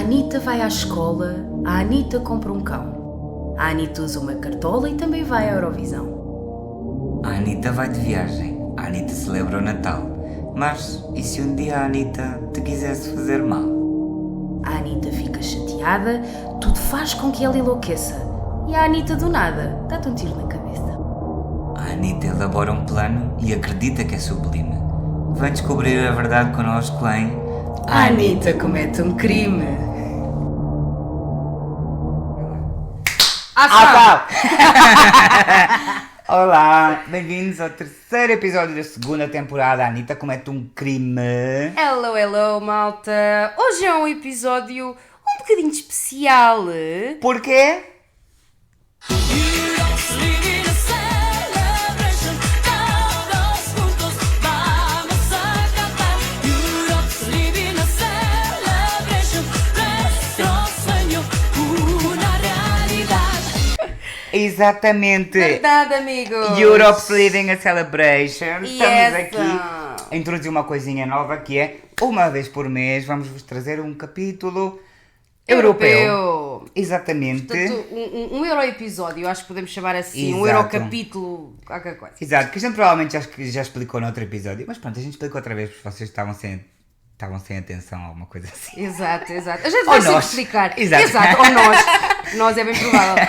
Anitta vai à escola, a Anitta compra um cão. A Anitta usa uma cartola e também vai à Eurovisão. A Anitta vai de viagem, a Anitta celebra o Natal. Mas, e se um dia a Anitta te quisesse fazer mal? A Anitta fica chateada, tudo faz com que ela enlouqueça. E a Anitta do nada dá-te um tiro na cabeça. A Anitta elabora um plano e acredita que é sublime. Vem descobrir a verdade connosco em... A Anitta comete um crime. Ação! Olá, bem-vindos ao terceiro episódio da segunda temporada. A Anitta comete um crime. Hello, malta. Hoje é um episódio um bocadinho especial. Porquê? Exatamente. Verdade, amigos. Europe's Living a Celebration. Yes. Estamos aqui a introduzir uma coisinha nova que é, uma vez por mês, vamos-vos trazer um capítulo europeu. Exatamente. Portanto, um euro episódio, acho que podemos chamar assim, Exato. um euro capítulo, qualquer coisa. Exato, que a gente provavelmente já explicou no outro episódio, mas pronto, a gente explicou outra vez porque vocês estavam sem atenção a alguma coisa assim. Exato. A gente vai sempre explicar. Exato. Ou nós é bem provável.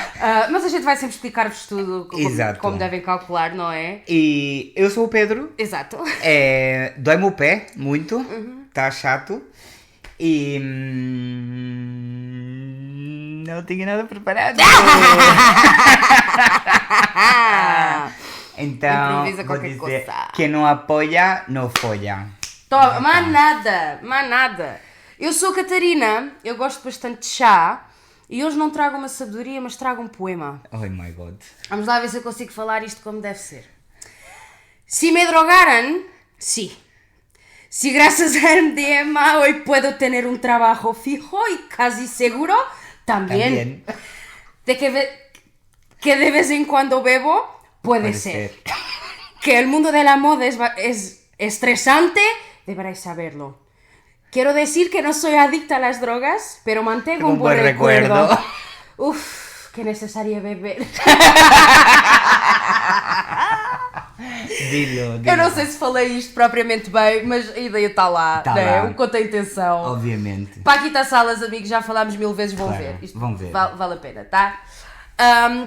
Mas a gente vai sempre explicar-vos tudo como devem calcular, não é? E eu sou o Pedro. Exato. Dói-me o pé, muito. Está chato. E... não tinha nada preparado. Então, improvisa vou qualquer dizer, coisa. quem não apoia, não folha. Toma, mais nada. Eu sou a Catarina, eu gosto bastante de chá e hoje não trago uma sabedoria, mas trago um poema. Oh my god. Vamos lá ver se eu consigo falar isto como deve ser. Si me drogaran, sí. Si gracias a MDMA hoy puedo tener un trabajo fijo y casi seguro, también. De que de vez en cuando bebo, puede ser. Que el mundo de la moda es estresante, deberáis saberlo. Quiero decir que no soy adicta a las drogas, pero mantengo un buen recuerdo. Uf, que necesario beber. Dilo. Eu não sei se falei isto propriamente bem, mas a ideia está lá, né? O quanto a intenção. Obviamente. Paquita Salas, amigos, já falámos 1000 vezes, vão Claro, ver. Isto vão ver. Vale a pena, tá?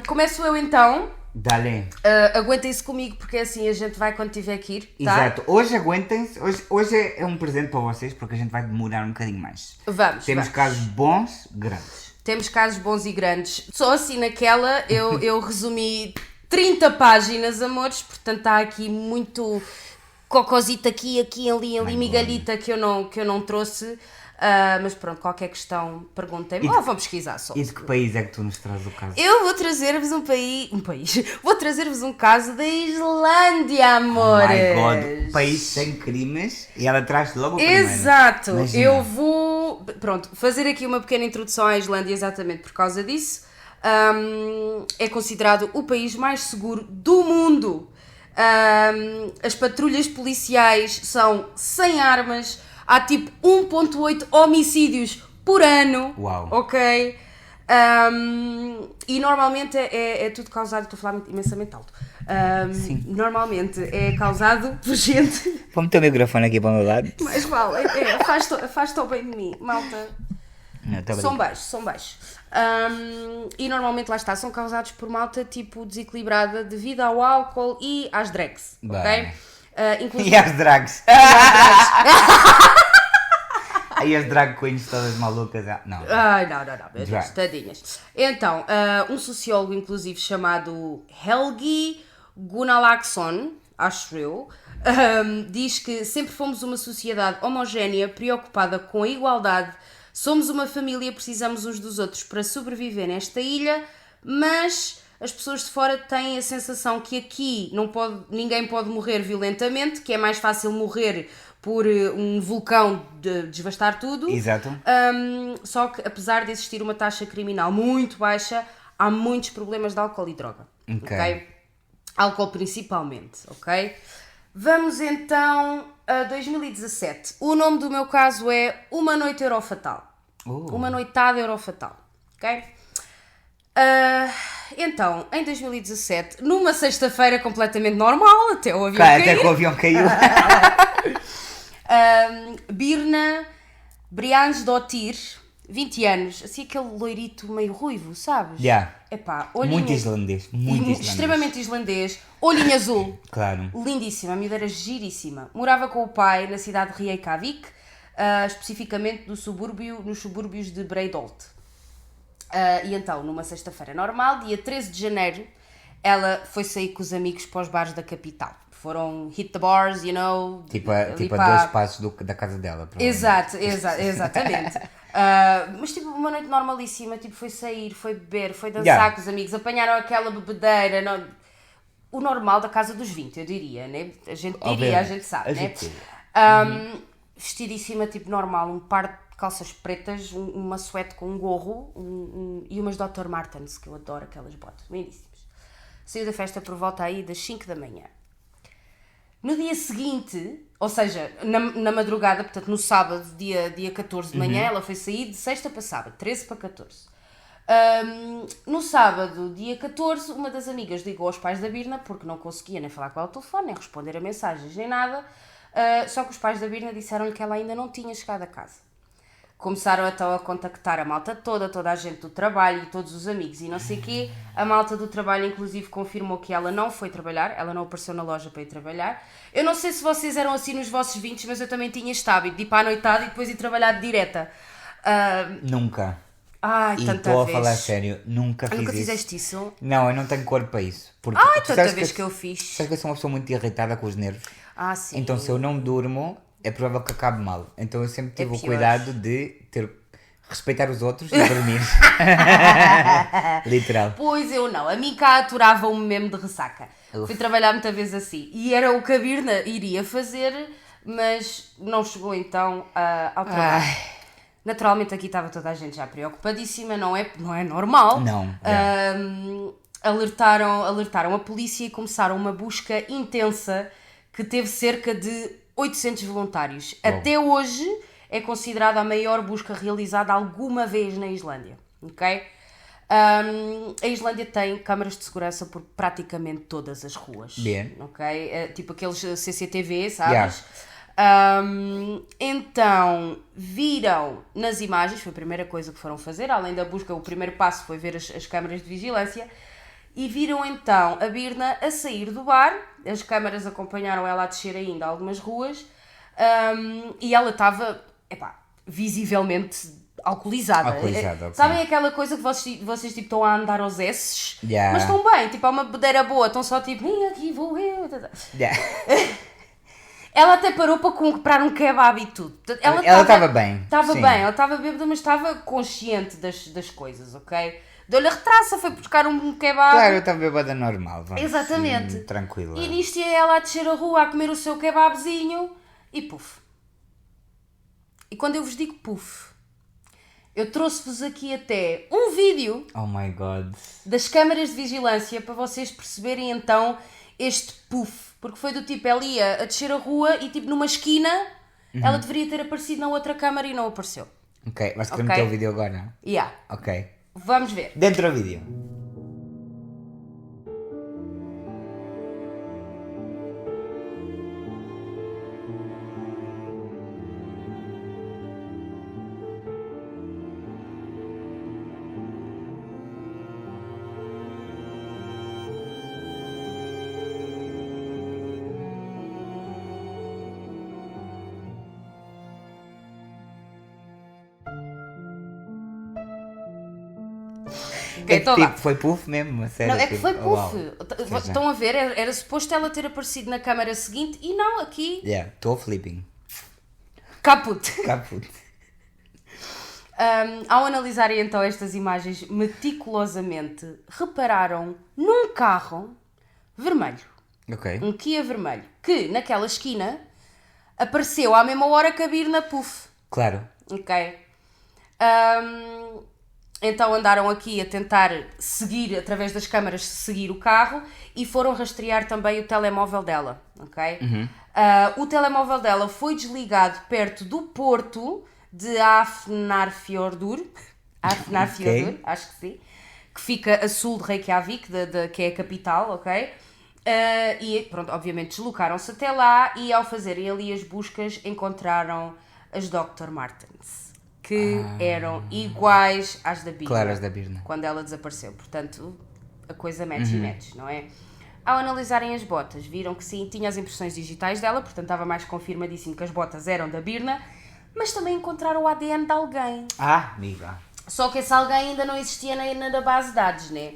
Começo eu então. Dale. Aguentem-se comigo, porque assim a gente vai quando tiver que ir, tá? Exato. Hoje aguentem-se. Hoje é um presente para vocês, porque a gente vai demorar um bocadinho mais. Temos casos bons, grandes. Temos casos bons e grandes. Só assim naquela, eu resumi 30 páginas, amores, portanto está aqui muito cocosita aqui, ali, migalhita que eu não trouxe. Mas pronto, qualquer questão, perguntem-me. Vou pesquisar só. E de que país é que tu nos trazes o caso? Eu vou trazer-vos Vou trazer-vos um caso da Islândia, amores. Oh my god, país sem crimes e ela traz logo o primeiro. Exato. Imagina. Eu vou, fazer aqui uma pequena introdução à Islândia exatamente por causa disso. É considerado o país mais seguro do mundo. As patrulhas policiais são sem armas. Há tipo 1.8 homicídios por ano. Uau. Ok? E normalmente é tudo causado, estou a falar imensamente alto. Sim. Normalmente é causado por gente. Vou meter o microfone aqui para o meu lado. Mas vale, faz-te ao bem de mim, malta. Não, tá São baixos. E normalmente lá está, são causados por malta tipo desequilibrada devido ao álcool e às drags. Ok? E as drags. Aí as drag queens todas malucas. Não. Ai, não, meu Deus, tadinhas. Então, um sociólogo inclusive chamado Helgi Gunnlaugsson, acho eu, diz que sempre fomos uma sociedade homogénea, preocupada com a igualdade, somos uma família, precisamos uns dos outros para sobreviver nesta ilha, mas as pessoas de fora têm a sensação que aqui ninguém pode morrer violentamente, que é mais fácil morrer por um vulcão de devastar tudo. Exato. Só que apesar de existir uma taxa criminal muito baixa, há muitos problemas de álcool e droga. Ok? Álcool principalmente, ok? Vamos então a 2017. O nome do meu caso é Uma Noite Eurofatal. Uma noitada Eurofatal, ok? Então, em 2017, numa sexta-feira completamente normal, até o avião Claro, caiu. até que o avião caiu. Birna Briansdottir, 20 anos, assim aquele loirito meio ruivo, sabes? Yeah. Epá, Muito islandês, muito islandês. extremamente islandês, olhinho azul, Claro. lindíssima, a miúda era giríssima. Morava com o pai na cidade de Reykjavik, especificamente nos subúrbios de Breiðholt. E então, numa sexta-feira normal, dia 13 de janeiro, ela foi sair com os amigos para os bares da capital. Foram hit the bars, you know. Tipo a 2 passos da casa dela. Exatamente. Mas tipo, uma noite normalíssima, tipo, foi sair, foi beber, foi dançar com os amigos, apanharam aquela bebedeira, o normal da casa dos 20, eu diria, né? A gente diria, a gente sabe, né? Vestidíssima, tipo, normal, um par de calças pretas, uma suéte com um gorro e umas Dr. Martens, que eu adoro aquelas botas, lindíssimas. Saiu da festa por volta aí das 5 da manhã. No dia seguinte, ou seja, na madrugada, portanto no sábado, dia 14 de manhã, ela foi sair de sexta para sábado, 13 para 14. No sábado, dia 14, uma das amigas ligou aos pais da Birna, porque não conseguia nem falar com ela ao telefone, nem responder a mensagens, nem nada. Só que os pais da Birna disseram-lhe que ela ainda não tinha chegado a casa. Começaram então a contactar a malta toda a gente do trabalho e todos os amigos e não sei o quê. A malta do trabalho inclusive confirmou que ela não foi trabalhar, ela não apareceu na loja para ir trabalhar. Eu não sei se vocês eram assim nos vossos 20, mas eu também tinha este hábito de ir para a noitada e depois ir trabalhar de direta. Nunca. Ai, E tanta estou a vez. falar sério, nunca fiz Nunca isso. fizeste isso? Não, eu não tenho corpo para isso. Porque Ai, tu tanta sabes vez que eu fiz. Sabes que eu sou uma pessoa muito irritada com os nervos. Ah, sim. Então se eu não durmo, é provável que acabe mal. Então eu sempre tive o pior. cuidado de respeitar os outros e dormir. Literal. Pois eu não, a mim cá aturavam-me mesmo de ressaca. Fui trabalhar muitas vezes assim. E era o que a Birna iria fazer, mas não chegou então ao trabalho. Naturalmente aqui estava toda a gente já preocupadíssima, não é normal. Não. Alertaram a polícia e começaram uma busca intensa que teve cerca de 800 voluntários. Até hoje é considerada a maior busca realizada alguma vez na Islândia, ok? A Islândia tem câmaras de segurança por praticamente todas as ruas, ok? Tipo aqueles CCTV, sabes? Então, viram nas imagens, foi a primeira coisa que foram fazer, além da busca, o primeiro passo foi ver as câmaras de vigilância, e viram então a Birna a sair do bar, as câmaras acompanharam ela a descer ainda algumas ruas, e ela estava, visivelmente alcoolizada. Okay. Sabem aquela coisa que vocês tipo, estão a andar aos esses, Yeah. mas estão bem, tipo, há uma bebedeira boa, estão só tipo, aqui vou eu. Yeah. Ela até parou para comprar um kebab e tudo. Ela estava bem. Estava sim. bem, ela estava bêbada, mas estava consciente das coisas, ok? Deu-lhe a retraça, foi buscar um kebab. Claro, eu estava bêbada normal. Vamos, Exatamente. Tranquila. E nisto ia ela a descer a rua a comer o seu kebabzinho e puf. E quando eu vos digo puf, eu trouxe-vos aqui até um vídeo Oh my God. das câmaras de vigilância para vocês perceberem então este puff. Porque foi do tipo, ela ia a descer a rua e tipo numa esquina, ela deveria ter aparecido na outra câmara e não apareceu. Ok, vais querer meter o vídeo agora? Yeah. Ok. Vamos ver. Dentro do vídeo. Foi puff mesmo, a sério. Não, é que foi puff. Wow. Estão a ver? Era suposto ela ter aparecido na câmara seguinte e não aqui. Yeah, estou flipping. Caput. Caput. Ao analisarem então estas imagens meticulosamente, repararam num carro vermelho. Ok. Um Kia vermelho. Que naquela esquina apareceu à mesma hora que a Birna puff. Claro. Ok. Então andaram aqui a tentar seguir, através das câmaras, seguir o carro e foram rastrear também o telemóvel dela, ok? O telemóvel dela foi desligado perto do porto de Hafnarfjordur, Ok. acho que sim, que fica a sul de Reykjavik, que é a capital, ok? E pronto, obviamente deslocaram-se até lá e ao fazerem ali as buscas encontraram as Dr. Martens, que eram iguais às da Birna. Claro, as da Birna. Quando ela desapareceu. Portanto, a coisa match e match, não é? Ao analisarem as botas, viram que sim, tinha as impressões digitais dela, portanto estava mais confirmadíssimo que as botas eram da Birna, mas também encontraram o ADN de alguém. Amiga. Só que esse alguém ainda não existia na base de dados, né?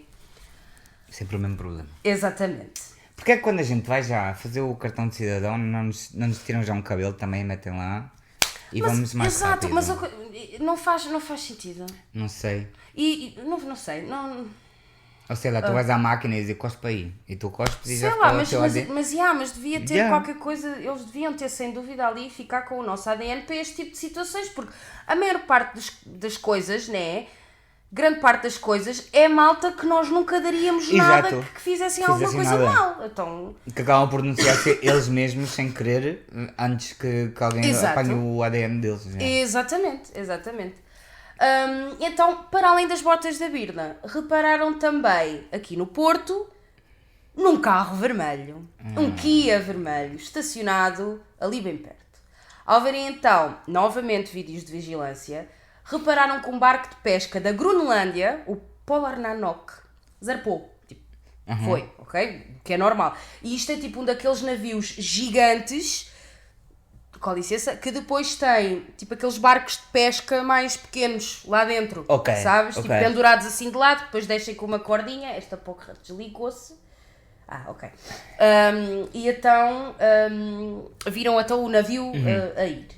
Sempre o mesmo problema. Exatamente. Porque é que quando a gente vai já fazer o cartão de cidadão, não nos tiram já um cabelo também, metem lá e vamos mais exato, rápido? mas não faz sentido. Não sei. Não sei, não... Ou sei lá, tu vais à máquina e dizes, cospe aí. E tu cospes e já Sei lá, está o teu ADN. mas devia ter qualquer coisa, eles deviam ter sem dúvida ali e ficar com o nosso ADN para este tipo de situações, porque a maior parte das coisas, né, grande parte das coisas é malta que nós nunca daríamos nada Exato. que fizessem alguma coisa nada. mal, então... Que acabam por não ser eles mesmos sem querer, antes que alguém Exato. apanhe o ADN deles. Né? Exatamente. Então, para além das botas da Birna, repararam também aqui no Porto num carro vermelho, um Kia vermelho, estacionado ali bem perto. Ao verem então, novamente vídeos de vigilância, repararam que um barco de pesca da Groenlândia, o Polarnanok, zarpou. Foi, ok? Que é normal. E isto é tipo um daqueles navios gigantes, com licença, que depois tem tipo aqueles barcos de pesca mais pequenos lá dentro, sabes? Tipo pendurados assim de lado, depois deixem com uma cordinha, esta porra desligou-se. Ok. E então viram então o navio a ir.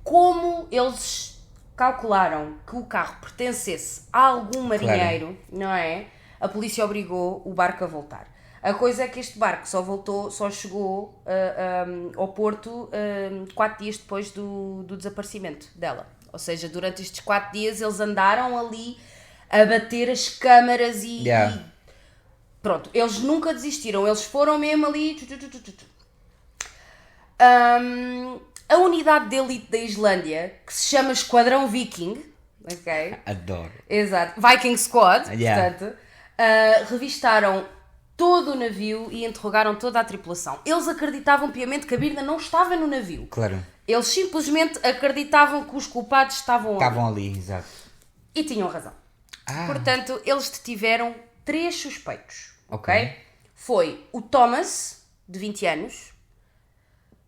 Como eles calcularam que o carro pertencesse a algum marinheiro, não é? A polícia obrigou o barco a voltar. A coisa é que este barco só chegou ao Porto 4 dias depois do desaparecimento dela. Ou seja, durante estes 4 dias eles andaram ali a bater as câmaras e pronto, eles nunca desistiram, eles foram mesmo ali. A unidade de elite da Islândia, que se chama Esquadrão Viking, ok? Adoro. Exato, Viking Squad, portanto, revistaram todo o navio e interrogaram toda a tripulação. Eles acreditavam piamente que a Birna não estava no navio. Claro. Eles simplesmente acreditavam que os culpados estavam ali, exato. E tinham razão. Portanto, eles detiveram 3 suspeitos. Ok? Foi o Thomas, de 20 anos,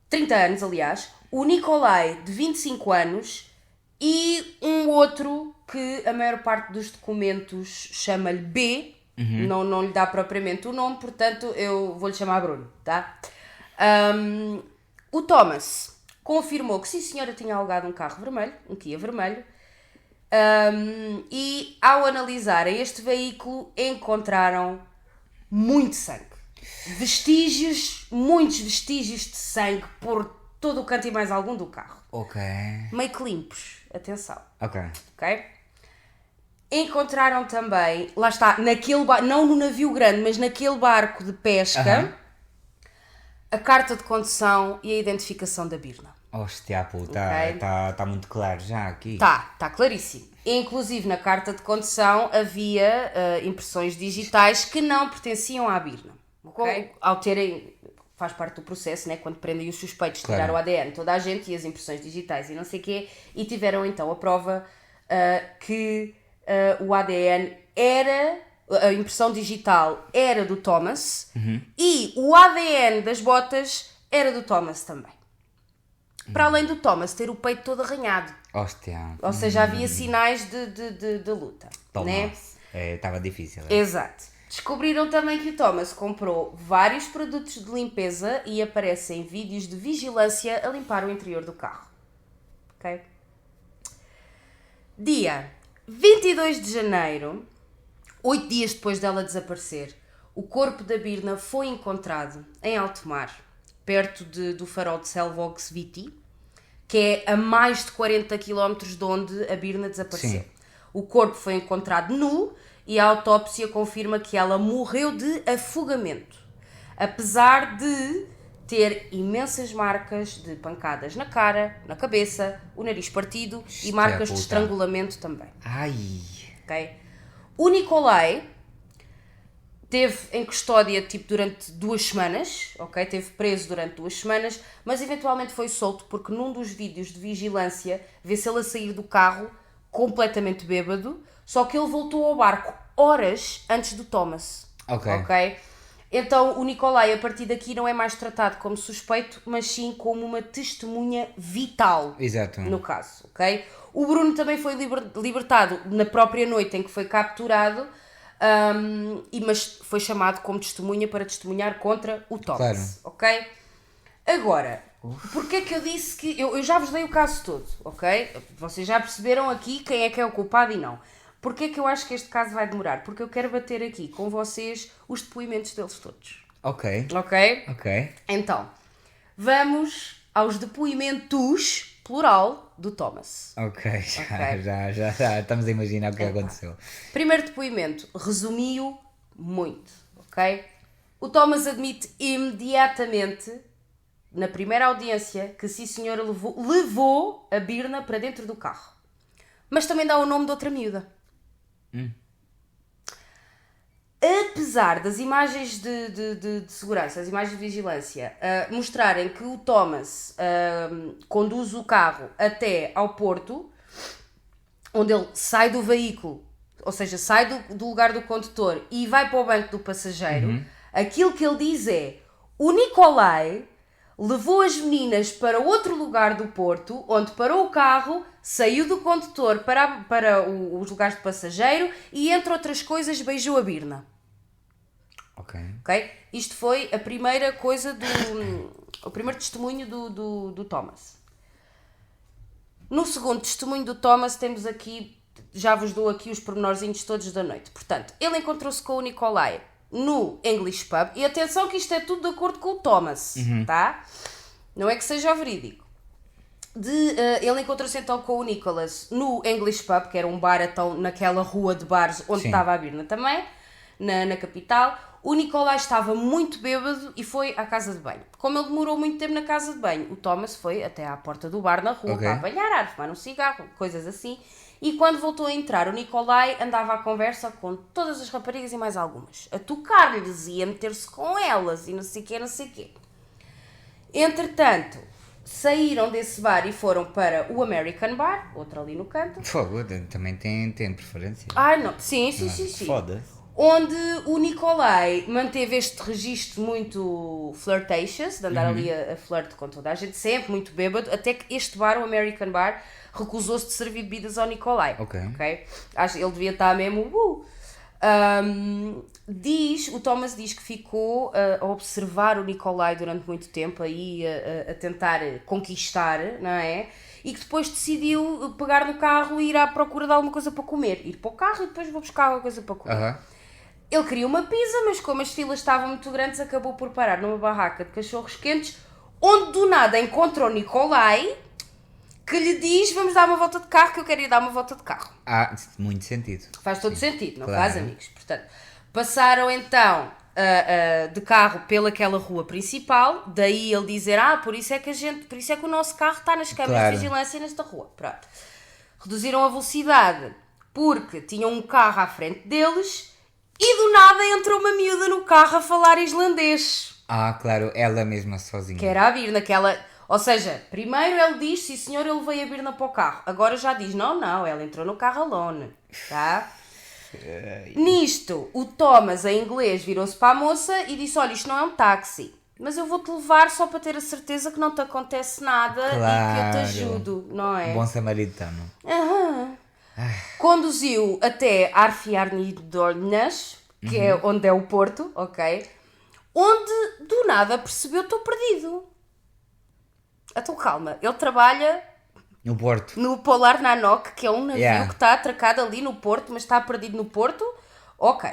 30 anos, aliás, o Nikolai, de 25 anos, e um outro que a maior parte dos documentos chama-lhe B, não lhe dá propriamente o nome, portanto eu vou-lhe chamar Bruno, tá? O Thomas confirmou que sim, senhora, tinha alugado um carro vermelho, um Kia vermelho, e ao analisarem este veículo encontraram muito sangue. Muitos vestígios de sangue por todo o canto e mais algum do carro. Ok. Meio que limpos, atenção. Ok. Encontraram também, lá está, naquele não no navio grande, mas naquele barco de pesca, a carta de condução e a identificação da Birna. Hostia, puta, está muito claro já aqui. Está claríssimo. Inclusive na carta de condução havia impressões digitais que não pertenciam à Birna. Ao terem, faz parte do processo, né, quando prendem os suspeitos de tirar o ADN, toda a gente e as impressões digitais e não sei o quê, e tiveram então a prova que o ADN era, a impressão digital era do Thomas e o ADN das botas era do Thomas também. Para além do Thomas ter o peito todo arranhado. Hostia. Ou seja, havia sinais de luta. Thomas. Né? Estava difícil. Exato. Descobriram também que o Thomas comprou vários produtos de limpeza e aparecem vídeos de vigilância a limpar o interior do carro. Ok? Dia 22 de janeiro, 8 dias depois dela desaparecer, o corpo da Birna foi encontrado em alto mar, perto do farol de Selvogsviti, que é a mais de 40 km de onde a Birna desapareceu. Sim. O corpo foi encontrado nu e a autópsia confirma que ela morreu de afogamento, apesar de ter imensas marcas de pancadas na cara, na cabeça, o nariz partido e marcas de estrangulamento também. Ai! Okay? O Nikolai teve em custódia durante 2 semanas, ok? Teve preso durante 2 semanas, mas eventualmente foi solto porque num dos vídeos de vigilância vê-se ele a sair do carro completamente bêbado, só que ele voltou ao barco horas antes do Thomas. Ok? Então o Nikolai a partir daqui não é mais tratado como suspeito, mas sim como uma testemunha vital. Exato. No caso, ok? O Bruno também foi libertado na própria noite em que foi capturado, mas foi chamado como testemunha para testemunhar contra o Thomas. Claro. Ok? Agora, porque é que eu disse que... Eu já vos dei o caso todo, ok? Vocês já perceberam aqui quem é que é o culpado e não. Porquê é que eu acho que este caso vai demorar? Porque eu quero bater aqui com vocês os depoimentos deles todos. Ok. Então, vamos aos depoimentos, plural, do Thomas. Ok. Já estamos a imaginar o que aconteceu. Primeiro depoimento, resumi-o muito, ok? O Thomas admite imediatamente, na primeira audiência, que sim senhora levou a Birna para dentro do carro. Mas também dá o nome de outra miúda. Apesar das imagens de segurança, as imagens de vigilância, mostrarem que o Thomas conduz o carro até ao porto, onde ele sai do veículo, ou seja, sai do lugar do condutor e vai para o banco do passageiro, aquilo que ele diz é: o Nikolai levou as meninas para outro lugar do porto, onde parou o carro, saiu do condutor para os lugares de passageiro e, entre outras coisas, beijou a Birna. Ok? Isto foi a primeira coisa o primeiro testemunho do Thomas. No segundo testemunho do Thomas temos aqui, já vos dou aqui os pormenorzinhos todos da noite. Portanto, ele encontrou-se com o Nikolai no English Pub, e atenção que isto é tudo de acordo com o Thomas, tá? Não é que seja verídico. Ele encontrou-se então com o Nicholas no English Pub, que era um bar então, naquela rua de bares onde estava a Birna também, na capital. O Nikolai estava muito bêbado e foi à casa de banho. Como ele demorou muito tempo na casa de banho, o Thomas foi até à porta do bar na rua para apanhar ar, fumar um cigarro, coisas assim. E quando voltou a entrar, o Nikolai andava à conversa com todas as raparigas e mais algumas. A tocar-lhes e a meter-se com elas e não sei o quê. Entretanto, saíram desse bar e foram para o American Bar, outro ali no canto. Fogo, também tem preferência. Não. Sim. Foda-se. Onde o Nikolai manteve este registro muito flirtatious, de andar ali a flerte com toda a gente, sempre muito bêbado, até que este bar, o American Bar, recusou-se de servir bebidas ao Nikolai. Ok? Acho que ele devia estar mesmo... o Thomas diz que ficou a observar o Nikolai durante muito tempo, aí a tentar conquistar, não é? E que depois decidiu pegar no carro e ir à procura de alguma coisa para comer. Ir para o carro e depois vou buscar alguma coisa para comer. Ele queria uma pizza, mas como as filas estavam muito grandes, acabou por parar numa barraca de cachorros quentes, onde do nada encontra o Nikolai, que lhe diz: vamos dar uma volta de carro, que eu quero ir dar uma volta de carro. Muito sentido. Faz todo sentido, não faz, amigos? Portanto, passaram então de carro pelaquela rua principal, daí ele dizer: por isso é que o nosso carro está nas câmaras de vigilância nesta rua. Pronto. Reduziram a velocidade porque tinham um carro à frente deles e do nada entrou uma miúda no carro a falar islandês. Claro, ela mesma sozinha. Que era a Birna, ou seja, primeiro ele diz: sim senhor, eu levei a Birna para o carro. Agora já diz: não, ela entrou no carro alone. Tá? Nisto, o Thomas, em inglês, virou-se para a moça e disse: olha, isto não é um táxi, mas eu vou-te levar só para ter a certeza que não te acontece nada e que eu te ajudo, não é? Bom samaritano. Conduziu até Arfiarnidornas, que é onde é o porto, ok? Onde, do nada, percebeu: estou perdido. Então calma, ele trabalha no porto, no Polar Nanok, que é um navio que está atracado ali no porto, mas está perdido no porto. Ok.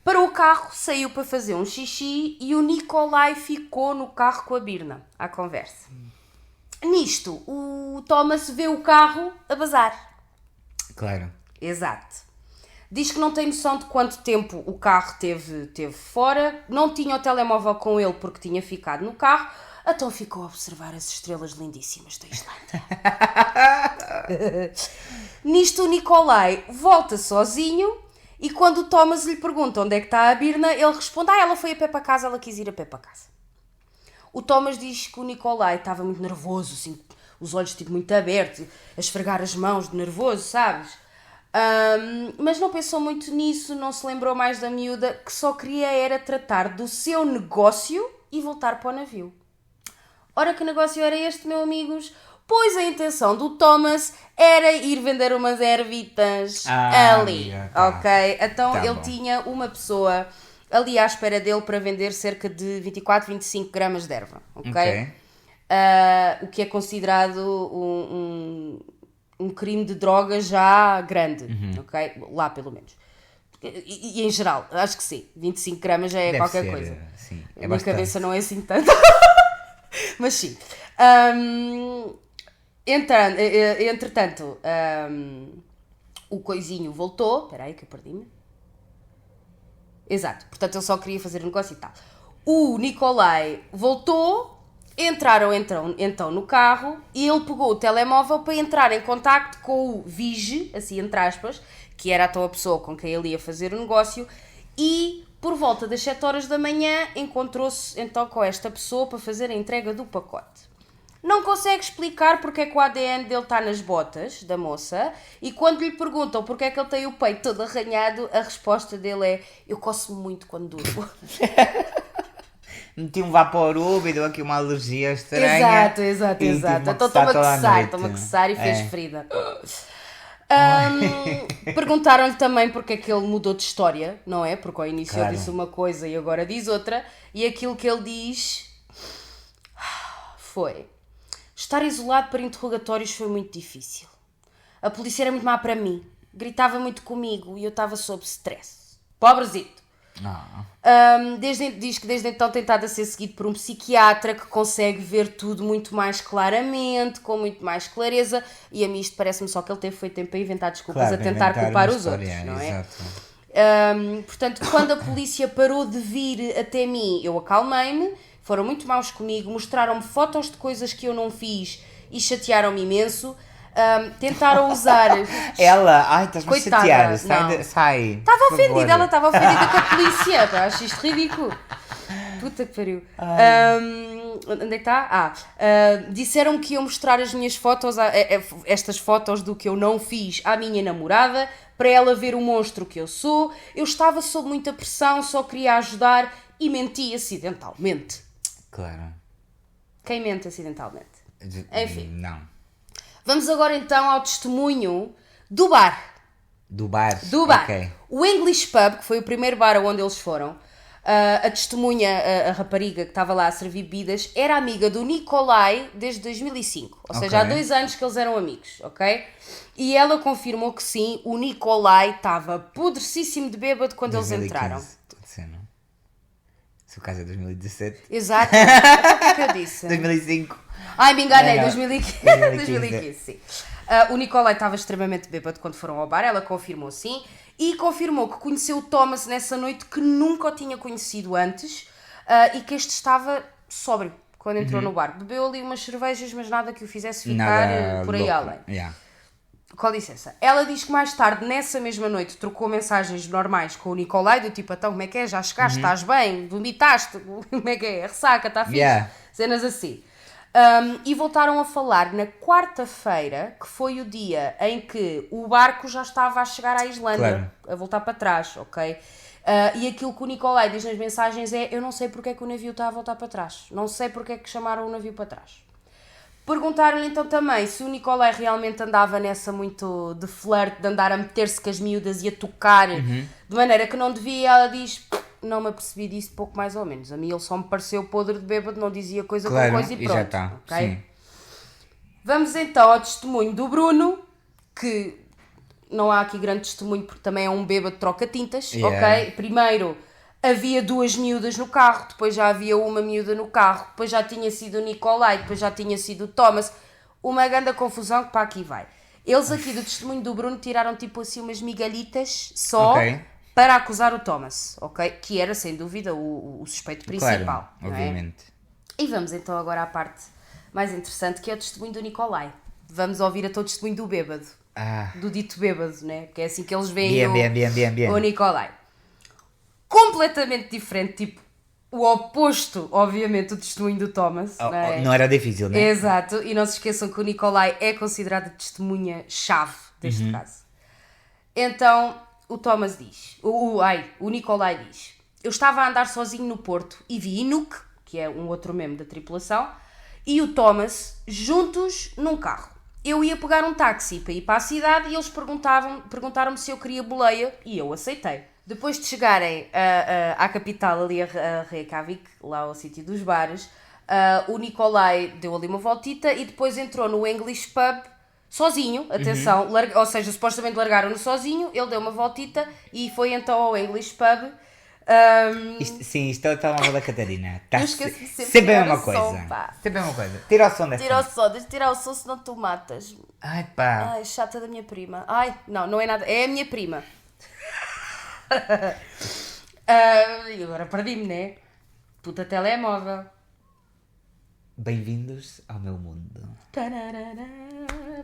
Parou o carro, saiu para fazer um xixi e o Nikolai ficou no carro com a Birna, à conversa. Nisto, o Thomas vê o carro a bazar. Claro. Exato. Diz que não tem noção de quanto tempo o carro teve fora, não tinha o telemóvel com ele porque tinha ficado no carro, então ficou a observar as estrelas lindíssimas da Islândia. Nisto o Nicolai volta sozinho e quando o Thomas lhe pergunta onde é que está a Birna, ele responde, ela foi a pé para casa, ela quis ir a pé para casa. O Thomas diz que o Nicolai estava muito nervoso, assim, os olhos tipo muito abertos, a esfregar as mãos de nervoso, sabes? Mas não pensou muito nisso, não se lembrou mais da miúda, que só queria era tratar do seu negócio e voltar para o navio. Ora, que negócio era este, meus amigos? Pois a intenção do Thomas era ir vender umas ervitas ali, ok? Então tá ele bom. tinha uma pessoa ali à espera dele para vender cerca de 24, 25 gramas de erva, ok? O que é considerado um crime de droga já grande, ok? Lá pelo menos. E em geral, acho que sim, 25 gramas já é Deve qualquer ser, coisa. sim, A é minha bastante. cabeça não é assim tanto. Mas sim. Entretanto, o coisinho voltou. Espera aí que eu perdi-me. Exato. Portanto, ele só queria fazer um negócio e tal. O Nicolai voltou. Entraram então no carro e ele pegou o telemóvel para entrar em contacto com o Vige, assim entre aspas, que era a tal pessoa com quem ele ia fazer o negócio, e por volta das 7 horas da manhã encontrou-se então com esta pessoa para fazer a entrega do pacote. Não consegue explicar porque é que o ADN dele está nas botas da moça e quando lhe perguntam porque é que ele tem o peito todo arranhado, a resposta dele é: eu coço-me muito quando durmo. Meti um vaporub e deu aqui uma alergia estranha. Exato. E tive-me Então coçar toda a noite. estou-me a coçar e fez É. ferida. Perguntaram-lhe também porque é que ele mudou de história, não é? Porque ao início Claro. ele disse uma coisa e agora diz outra. E aquilo que ele diz foi: estar isolado para interrogatórios foi muito difícil. A polícia era muito má para mim. Gritava muito comigo e eu estava sob stress. Pobrezito. Diz que desde então tem estado a ser seguido por um psiquiatra que consegue ver tudo muito mais claramente, com muito mais clareza, e a mim isto parece-me só que ele teve feito tempo a inventar desculpas, Claro, a tentar inventar culpar uma os história, outros, não é? exato. Portanto, quando a polícia parou de vir até mim, eu acalmei-me, foram muito maus comigo, mostraram-me fotos de coisas que eu não fiz e chatearam-me imenso. Tentaram usar... Ela, ai, estás-me a Coitada, chatear. não. Sai. Estava por ofendida, favor. ela estava ofendida com a polícia, pá, acho isto ridículo. Puta que pariu. Onde é que está? Disseram que iam mostrar as minhas fotos, estas fotos do que eu não fiz à minha namorada, para ela ver o monstro que eu sou. Eu estava sob muita pressão, só queria ajudar e menti acidentalmente. Claro. Quem mente acidentalmente? Enfim. Não. Vamos agora então ao testemunho do bar. Do bar. Do bar. Ok. O English Pub, que foi o primeiro bar onde eles foram, a testemunha, a rapariga que estava lá a servir bebidas, era amiga do Nicolai desde 2005. Ou seja, há 2 anos que eles eram amigos, ok? E ela confirmou que sim, o Nicolai estava podrecíssimo de bêbado quando eles 2015. entraram. Estou a dizer, não? Se o caso é 2017. Exato. O que eu disse? 2005. Ai, me enganei, Não. 2015. 2015, sim. O Nicolai estava extremamente bêbado quando foram ao bar, ela confirmou sim, e confirmou que conheceu o Thomas nessa noite, que nunca o tinha conhecido antes, e que este estava sóbrio quando entrou no bar. Bebeu ali umas cervejas, mas nada que o fizesse ficar Nada por aí louco. além. Yeah. Com licença. Ela diz que mais tarde, nessa mesma noite, trocou mensagens normais com o Nicolai, do tipo, então, como é que é? Já chegaste? Estás bem? Vomitaste? Como é que é? Ressaca? Está fixe? Yeah. Cenas assim. E voltaram a falar na quarta-feira, que foi o dia em que o barco já estava a chegar à Islândia, a voltar para trás, ok? E aquilo que o Nicolai diz nas mensagens é: eu não sei porque é que o navio está a voltar para trás, não sei porque é que chamaram o navio para trás. Perguntaram-lhe então também se o Nicolai realmente andava nessa muito de flerte, de andar a meter-se com as miúdas e a tocar de maneira que não devia. Ela diz: não me apercebi disso, pouco mais ou menos. A mim ele só me pareceu podre de bêbado, não dizia coisa Claro, com coisa e pronto. já está. Okay? Sim. Vamos então ao testemunho do Bruno, que não há aqui grande testemunho porque também é um bêbado troca-tintas, ok? Primeiro havia 2 miúdas no carro, depois já havia uma miúda no carro, depois já tinha sido o Nicolai, depois já tinha sido o Thomas. Uma grande confusão que para aqui vai. Eles aqui do testemunho do Bruno tiraram tipo assim umas migalhitas só Ok. para acusar o Thomas, ok? Que era sem dúvida o suspeito principal. Claro, obviamente. E vamos então agora à parte mais interessante, que é o testemunho do Nicolai. Vamos ouvir até o testemunho do bêbado. Do dito bêbado, né? Que é assim que eles veem Bien. o Nicolai. Completamente diferente, tipo, o oposto, obviamente, do testemunho do Thomas. Não era difícil, né? Exato, e não se esqueçam que o Nicolai é considerado testemunha-chave deste caso. Então, o Thomas diz, o Nicolai diz: eu estava a andar sozinho no Porto e vi Enoch, que é um outro membro da tripulação, e o Thomas juntos num carro. Eu ia pegar um táxi para ir para a cidade e eles perguntaram-me se eu queria boleia e eu aceitei. Depois de chegarem à capital, ali a Reykjavik, lá ao sítio dos bares, o Nicolai deu ali uma voltita e depois entrou no English Pub sozinho, atenção, ou seja, supostamente largaram-no sozinho, ele deu uma voltita e foi então ao English Pub. Isto é o telemóvel da Catarina. Eu esqueço de Sempre a tirar mesma o coisa. som, pá. Sempre a mesma coisa. Tira o som desta. Tira o som, deixa tirar o som, senão tu matas. Ai pá. Ai, chata da minha prima. Ai, não é nada, é a minha prima. E agora perdi-me, né? Puta telemóvel. Bem-vindos ao meu mundo.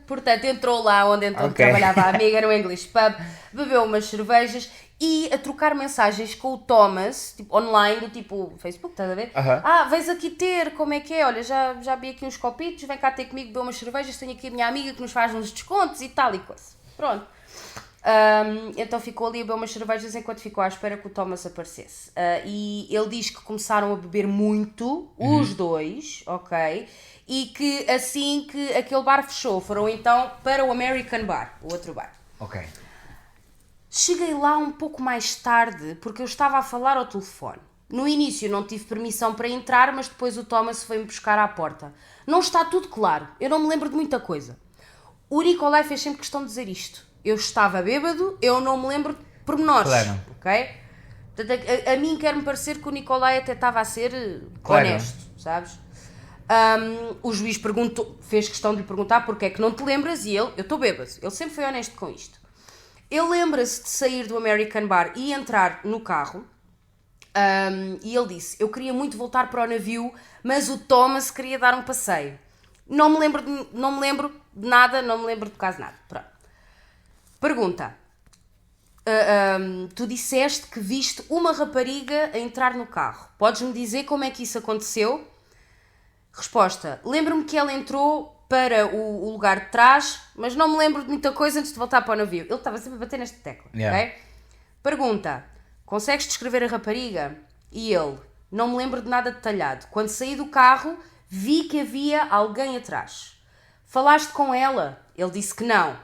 Portanto, entrou lá onde então trabalhava a amiga, no English Pub, bebeu umas cervejas e a trocar mensagens com o Thomas, tipo, online, do tipo Facebook, estás a ver? Vens aqui ter, como é que é? Olha, já vi aqui uns copitos, vem cá ter comigo, beber umas cervejas, tenho aqui a minha amiga que nos faz uns descontos e tal e coisa. Pronto. Então ficou ali a beber umas cervejas enquanto ficou à espera que o Thomas aparecesse. E ele diz que começaram a beber muito, os dois, ok? E que assim que aquele bar fechou, foram então para o American Bar, o outro bar. Ok. Cheguei lá um pouco mais tarde porque eu estava a falar ao telefone. No início não tive permissão para entrar, mas depois o Thomas foi-me buscar à porta. Não está tudo claro, eu não me lembro de muita coisa. O Nicolai fez sempre questão de dizer isto. Eu estava bêbado, eu não me lembro de pormenores. Claro. Ok? Portanto, a mim quer-me parecer que o Nicolai até estava a ser honesto, sabes? O juiz fez questão de lhe perguntar porque é que não te lembras e eu estou bêbado. Ele sempre foi honesto com isto. Ele lembra-se de sair do American Bar e entrar no carro e ele disse: eu queria muito voltar para o navio, mas o Thomas queria dar um passeio. Não me lembro de nada, não me lembro de quase nada. Pronto. Pergunta: tu disseste que viste uma rapariga a entrar no carro. Podes-me dizer como é que isso aconteceu? Resposta: lembro-me que ela entrou para o lugar de trás, mas não me lembro de muita coisa antes de voltar para o navio. Ele estava sempre a bater nesta tecla. Okay? Pergunta: consegues descrever a rapariga? E ele: não me lembro de nada detalhado. Quando saí do carro, vi que havia alguém atrás. Falaste com ela? Ele disse que não.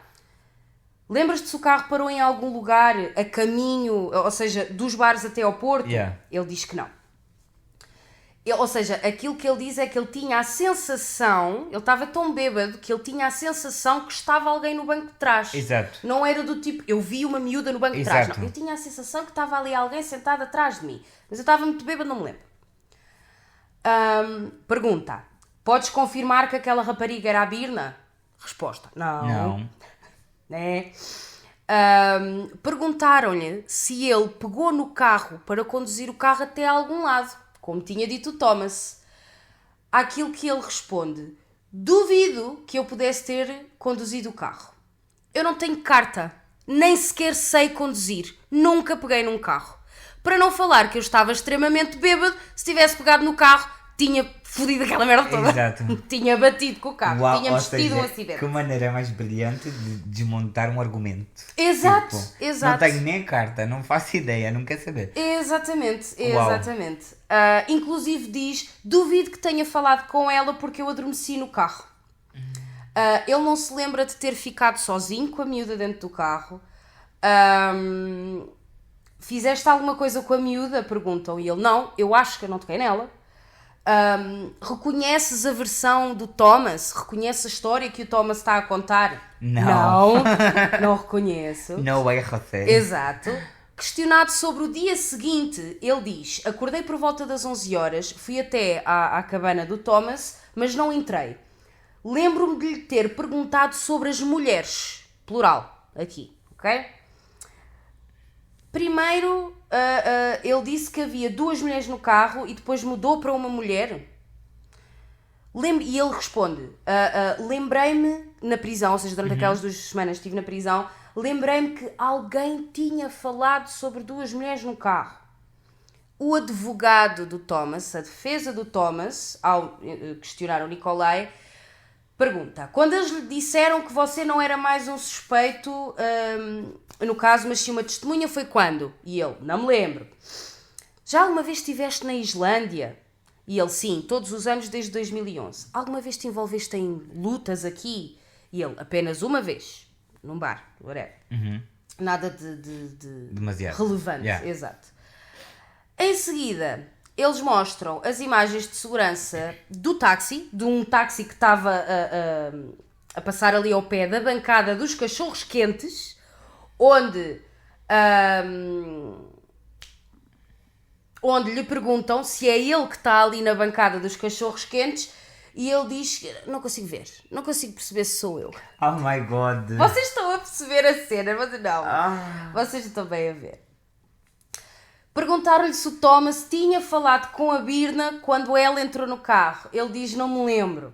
Lembras-te se o carro parou em algum lugar a caminho, ou seja, dos bares até ao Porto? Ele diz que não. Ou seja, aquilo que ele diz é que ele tinha a sensação, ele estava tão bêbado que ele tinha a sensação que estava alguém no banco de trás. Exato. Não era do tipo, eu vi uma miúda no banco de trás. Não, eu tinha a sensação que estava ali alguém sentado atrás de mim. Mas eu estava muito bêbado, não me lembro. Pergunta: podes confirmar que aquela rapariga era a Birna? Resposta: não. Né? Perguntaram-lhe se ele pegou no carro para conduzir o carro até algum lado, como tinha dito o Thomas. Àquilo que ele responde: duvido que eu pudesse ter conduzido o carro. Eu não tenho carta, nem sequer sei conduzir, nunca peguei num carro. Para não falar que eu estava extremamente bêbado, se tivesse pegado no carro, tinha fodido aquela merda toda. Exato. Tinha batido com o carro, tinha ou vestido seja, um acidente. Que maneira mais brilhante de desmontar um argumento. Exato, tipo, exato. Não tenho nem carta, não faço ideia, não quero saber. Exatamente. Inclusive diz: duvido que tenha falado com ela porque eu adormeci no carro. Ele não se lembra de ter ficado sozinho com a miúda dentro do carro. Fizeste alguma coisa com a miúda? Perguntam. E ele: não, eu acho que eu não toquei nela. Reconheces a versão do Thomas? Reconheces a história que o Thomas está a contar? Não reconheço. No way, José. Exato. Questionado sobre o dia seguinte, ele diz: acordei por volta das 11 horas, fui até à cabana do Thomas, mas não entrei. lembro-me de lhe ter perguntado sobre as mulheres, plural, aqui, ok? Primeiro, ele disse que havia 2 mulheres no carro e depois mudou para uma mulher. E ele responde, lembrei-me na prisão, ou seja, durante aquelas 2 semanas que estive na prisão, lembrei-me que alguém tinha falado sobre 2 mulheres no carro. O advogado do Thomas, a defesa do Thomas, ao questionar o Nicolai, pergunta, quando eles lhe disseram que você não era mais um suspeito, no caso, mas sim uma testemunha, foi quando? E ele, não me lembro. Já alguma vez estiveste na Islândia? E ele, sim, todos os anos desde 2011. Alguma vez te envolveste em lutas aqui? E ele, apenas uma vez, num bar, whatever. Nada de demasiado relevante, Yeah. exato. Em seguida, eles mostram as imagens de segurança do táxi, de um táxi que estava a passar ali ao pé da bancada dos cachorros quentes, onde lhe perguntam se é ele que está ali na bancada dos cachorros quentes e ele diz, não consigo ver, não consigo perceber se sou eu. Oh my God. Vocês estão a perceber a cena, mas não, vocês estão bem a ver. Perguntaram-lhe se o Thomas tinha falado com a Birna quando ela entrou no carro. Ele diz, não me lembro.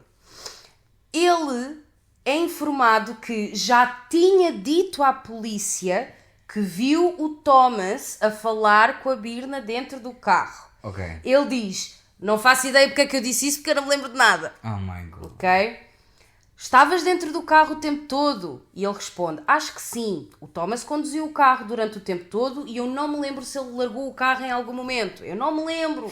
Ele é informado que já tinha dito à polícia que viu o Thomas a falar com a Birna dentro do carro. Ok. Ele diz, não faço ideia porque é que eu disse isso, porque eu não me lembro de nada. Oh my God. Ok? Estavas dentro do carro o tempo todo? E ele responde, acho que sim. O Thomas conduziu o carro durante o tempo todo e eu não me lembro se ele largou o carro em algum momento. Eu não me lembro.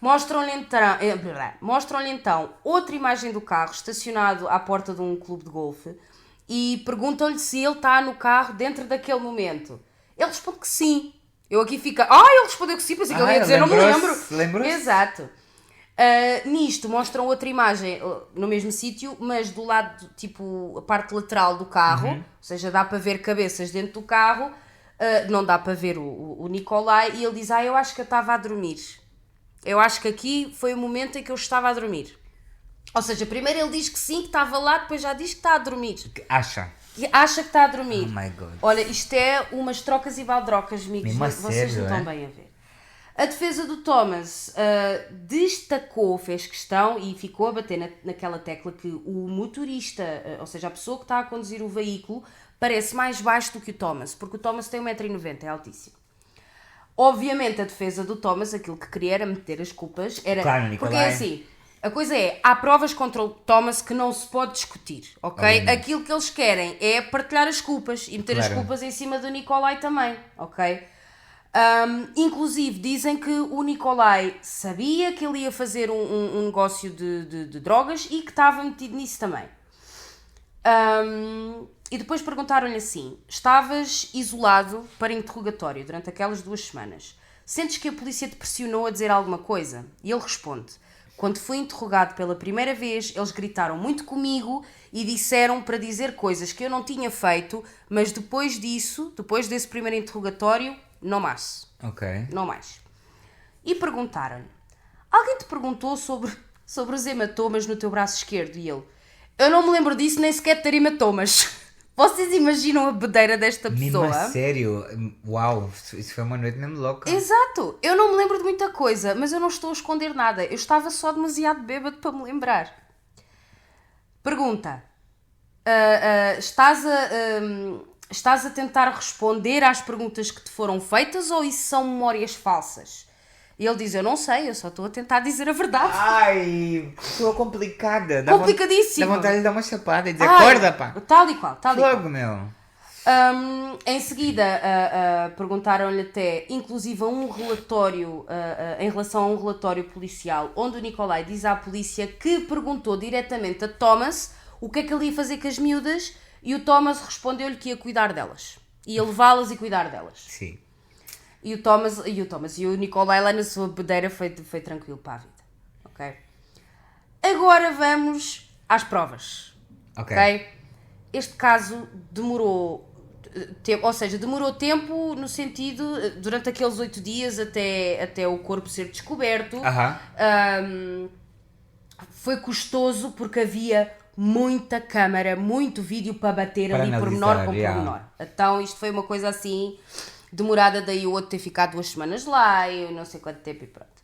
Mostram-lhe então outra imagem do carro estacionado à porta de um clube de golfe e perguntam-lhe se ele está no carro dentro daquele momento. Ele responde que sim. Eu aqui fico, ele respondeu que sim, pensei que ele ia dizer, não me lembro. Lembro-se? Exato. Nisto mostram outra imagem no mesmo sítio, mas do lado, tipo, a parte lateral do carro, ou seja, dá para ver cabeças dentro do carro, não dá para ver o Nicolai, e ele diz, eu acho que eu estava a dormir. Eu acho que aqui foi o momento em que eu estava a dormir. Ou seja, primeiro ele diz que sim, que estava lá, depois já diz que está a dormir. Acha que está a dormir. Oh my God. Olha, isto é umas trocas e baldrocas, amigos. Mesmo a Vocês sério, não estão bem a ver. A defesa do Thomas destacou, fez questão e ficou a bater naquela tecla que o motorista, ou seja, a pessoa que está a conduzir o veículo, parece mais baixo do que o Thomas, porque o Thomas tem 1,90 m, é altíssimo. Obviamente, a defesa do Thomas, aquilo que queria era meter as culpas. Claro, Nicolai. Porque é assim, a coisa é, há provas contra o Thomas que não se pode discutir, ok? Obviamente. Aquilo que eles querem é partilhar as culpas e meter as culpas em cima do Nicolai também, ok? Inclusive dizem que o Nicolai sabia que ele ia fazer um negócio de drogas e que estava metido nisso também. E depois perguntaram-lhe assim, estavas isolado para interrogatório durante aquelas 2 semanas, sentes que a polícia te pressionou a dizer alguma coisa? E ele responde, quando fui interrogado pela primeira vez, eles gritaram muito comigo e disseram para dizer coisas que eu não tinha feito, mas depois disso, depois desse primeiro interrogatório, não mais. Ok. Não mais. E perguntaram-lhe, alguém te perguntou sobre os hematomas no teu braço esquerdo? E ele, eu não me lembro disso, nem sequer de ter hematomas. Vocês imaginam a bedeira desta pessoa? Mesmo a sério? Uau, isso foi uma noite mesmo louca. Exato. Eu não me lembro de muita coisa, mas eu não estou a esconder nada. Eu estava só demasiado bêbado para me lembrar. Pergunta. Estás a tentar responder às perguntas que te foram feitas ou isso são memórias falsas? E ele diz, eu não sei, eu só estou a tentar dizer a verdade. Ai, estou complicada. Complicadíssimo. Dá vontade de dar uma chapada e dizer, acorda, pá. Tal e qual, Fogo, meu. Em seguida, perguntaram-lhe até, inclusive, um relatório, em relação a um relatório policial, onde o Nicolai diz à polícia que perguntou diretamente a Thomas o que é que ele ia fazer com as miúdas e o Thomas respondeu-lhe que ia cuidar delas. Ia levá-las e cuidar delas. Sim. E o Nicolai lá na sua bedeira foi tranquilo para a vida. Ok? Agora vamos às provas. Ok? Este caso demorou tempo no sentido, durante aqueles 8 dias até o corpo ser descoberto. foi custoso porque havia muita câmara, muito vídeo para bater Para ali analisar, pormenor com yeah. pormenor. Então isto foi uma coisa assim demorada, daí o outro ter ficado 2 semanas lá e não sei quanto tempo e pronto.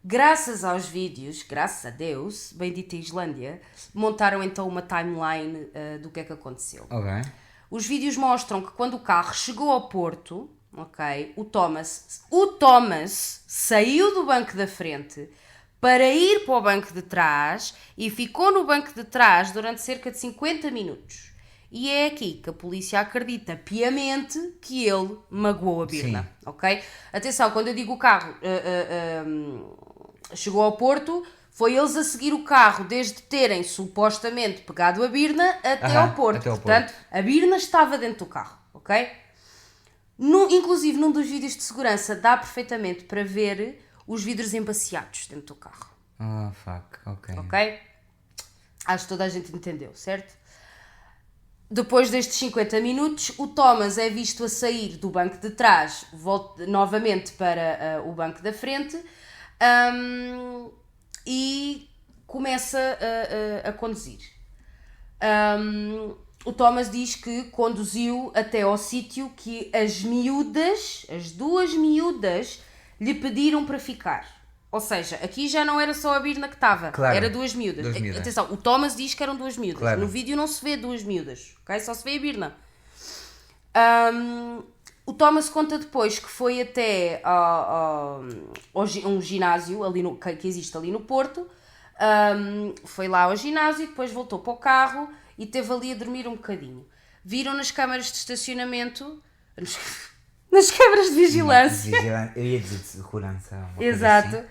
Graças aos vídeos, graças a Deus, bendita Islândia, montaram então uma timeline do que é que aconteceu. Ok. Os vídeos mostram que quando o carro chegou ao Porto, ok, o Thomas saiu do banco da frente para ir para o banco de trás e ficou no banco de trás durante cerca de 50 minutos. E é aqui que a polícia acredita piamente que ele magoou a Birna, Sim. ok? Atenção, quando eu digo o carro chegou ao Porto, foi eles a seguir o carro desde terem supostamente pegado a Birna até ao Porto. até ao Portanto, a Birna estava dentro do carro, ok? Inclusive, num dos vídeos de segurança dá perfeitamente para ver os vidros embaciados dentro do carro. Oh, fuck. Ok. Ok? Acho que toda a gente entendeu, certo? Depois destes 50 minutos, o Thomas é visto a sair do banco de trás, volta novamente para o banco da frente e começa a conduzir. O Thomas diz que conduziu até ao sítio que as 2 miúdas, lhe pediram para ficar. Ou seja, aqui já não era só a Birna que estava, Claro. era 2 miúdas. 2 miúdas. Atenção, o Thomas diz que eram 2 miúdas. Claro. No vídeo não se vê 2 miúdas, ok? Só se vê a Birna. O Thomas conta depois que foi até um ginásio ali que existe ali no Porto. Foi lá ao ginásio, depois voltou para o carro e esteve ali a dormir um bocadinho. Viram nas câmaras de estacionamento, nas câmaras de vigilância, Eu ia dizer de segurança. uma coisa exato, assim.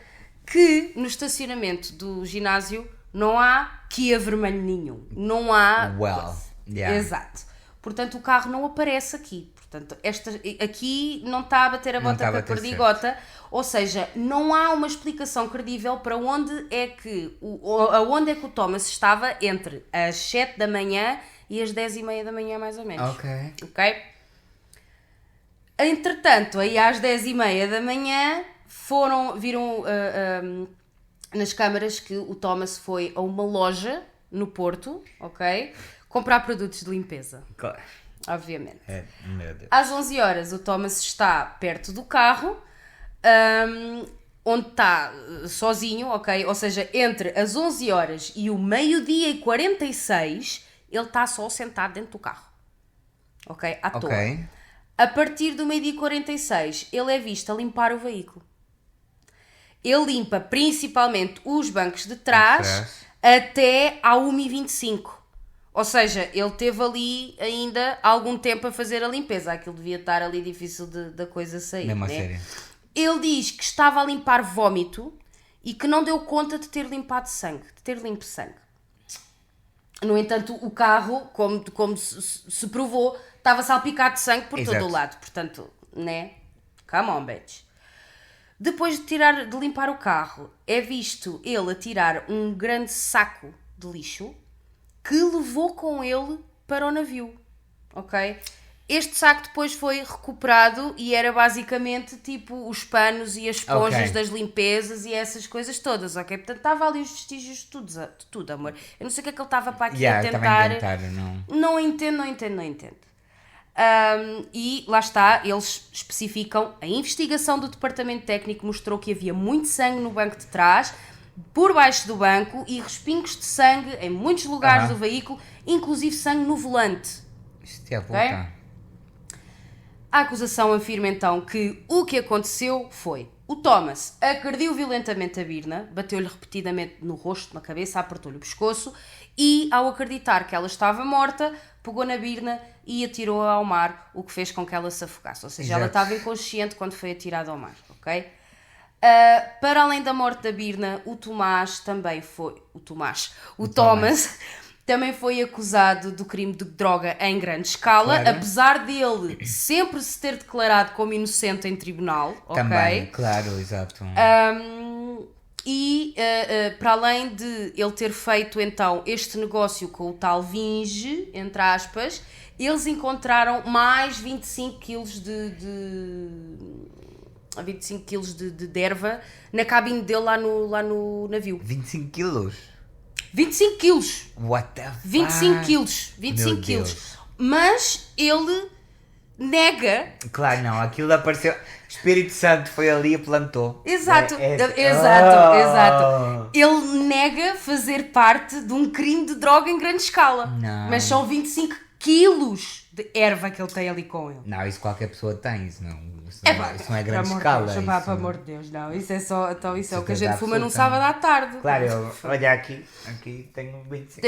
que no estacionamento do ginásio não há Kia vermelho nenhum. Não há... Well, yeah. Exato. Portanto, o carro não aparece aqui. Portanto, aqui não está a bater a Não bota está a com a bater perdigota. Ou seja, não há uma explicação credível para onde é que aonde é que o Thomas estava entre as 7 da manhã e as 10h30 da manhã, mais ou menos. Ok? Entretanto, aí às 10h30 da manhã, viram nas câmaras que o Thomas foi a uma loja no Porto, ok? Comprar produtos de limpeza. Claro. Obviamente. Meu Deus. Às 11 horas o Thomas está perto do carro, onde está sozinho, ok? Ou seja, entre as 11 horas e o meio-dia e 46, ele está só sentado dentro do carro. Ok? À toa. Ok. A partir do meio-dia e 46, ele é visto a limpar o veículo. Ele limpa principalmente os bancos de trás até à 1h25. Ou seja, ele teve ali ainda algum tempo a fazer a limpeza. Aquilo devia estar ali difícil da coisa sair. Mesmo a né? sério. Ele diz que estava a limpar vómito e que não deu conta de ter limpado sangue, de ter limpo sangue. No entanto, o carro, como se provou, estava salpicado de sangue por todo o lado. Portanto, né? Come on, bitch. Depois de limpar o carro, é visto ele a tirar um grande saco de lixo que levou com ele para o navio, ok? Este saco depois foi recuperado e era basicamente tipo os panos e as esponjas das limpezas e essas coisas todas, ok? Portanto, estava ali os vestígios de tudo, amor. Eu não sei o que é que ele estava para aqui a tentar. Não entendo. E lá está, eles especificam, a investigação do departamento técnico mostrou que havia muito sangue no banco de trás, por baixo do banco, e respingos de sangue em muitos lugares do veículo, inclusive sangue no volante. Isto é puta. Okay? A acusação afirma então que o que aconteceu foi: o Thomas agrediu violentamente a Birna, bateu-lhe repetidamente no rosto, na cabeça, apertou-lhe o pescoço e, ao acreditar que ela estava morta, pegou na Birna e atirou-a ao mar, o que fez com que ela se afogasse. Ou seja, ela estava inconsciente quando foi atirada ao mar, ok? Para além da morte da Birna, o Thomas também foi acusado do crime de droga em grande escala, apesar dele sempre se ter declarado como inocente em tribunal, ok? Também, claro, exato. Para além de ele ter feito então este negócio com o tal Vinge, entre aspas, eles encontraram mais 25 quilos 25 quilos de erva na cabine dele lá no navio. 25 quilos? 25 quilos! What the fuck? 25 quilos! 25 quilos! Mas ele nega... Claro, não, aquilo apareceu... O Espírito Santo foi ali e plantou. Exato, Oh. exato. Ele nega fazer parte de um crime de droga em grande escala. Não. Mas são 25 quilos de erva que ele tem ali com ele. Não, isso qualquer pessoa tem, isso não é grande Pelo escala. Pelo amor de Deus, não. Isso é só... Então isso é o que a gente certeza fuma num absoluta. sábado à tarde. Claro, olha aqui tenho 25.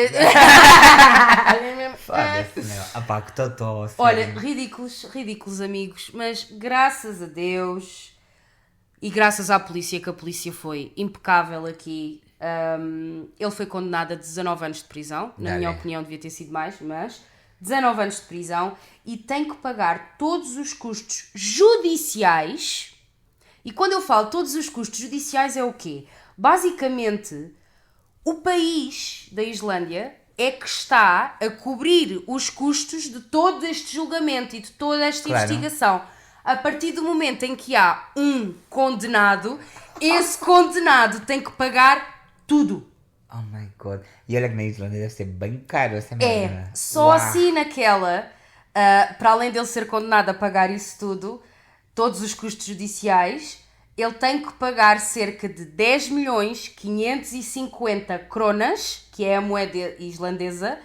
Foda-se, não. Apá, que totó. Olha, ridículos amigos, mas graças a Deus e graças à polícia, que a polícia foi impecável aqui, ele foi condenado a 19 anos de prisão, na minha opinião devia ter sido mais, mas 19 anos de prisão, e tem que pagar todos os custos judiciais. E quando eu falo todos os custos judiciais é o quê? Basicamente, o país da Islândia é que está a cobrir os custos de todo este julgamento e de toda esta investigação. A partir do momento em que há um condenado, esse condenado tem que pagar tudo. Oh my god. E olha que na Islândia deve ser bem caro essa merda. Só assim naquela, para além dele ser condenado a pagar isso tudo, todos os custos judiciais, ele tem que pagar cerca de 10 milhões 550 kronas, que é a moeda islandesa,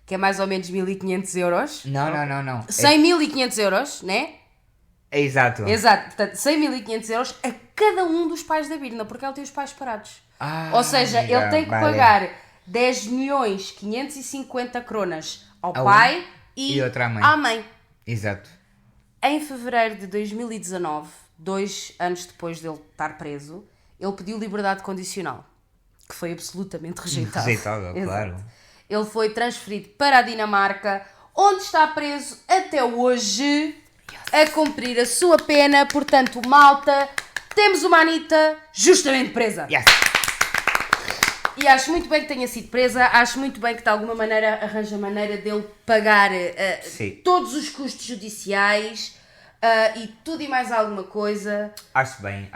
que é mais ou menos 1.500 euros. Não. 100.500 euros, né? É exato. Exato, portanto, 100.500 euros a cada um dos pais da Birna, porque ela tem os pais separados. Ou seja, ele tem que pagar 10 milhões 550 kronas ao pai e outra à mãe. Exato. Em fevereiro de 2019, 2 anos depois dele estar preso, ele pediu liberdade condicional, que foi absolutamente rejeitado. Rejeitável, claro. Ele foi transferido para a Dinamarca, onde está preso até hoje, a cumprir a sua pena. Portanto, malta, temos uma Anitta justamente presa. Yes. E acho muito bem que tenha sido presa, acho muito bem que de alguma maneira arranja maneira dele pagar todos os custos judiciais e tudo e mais alguma coisa. Acho bem.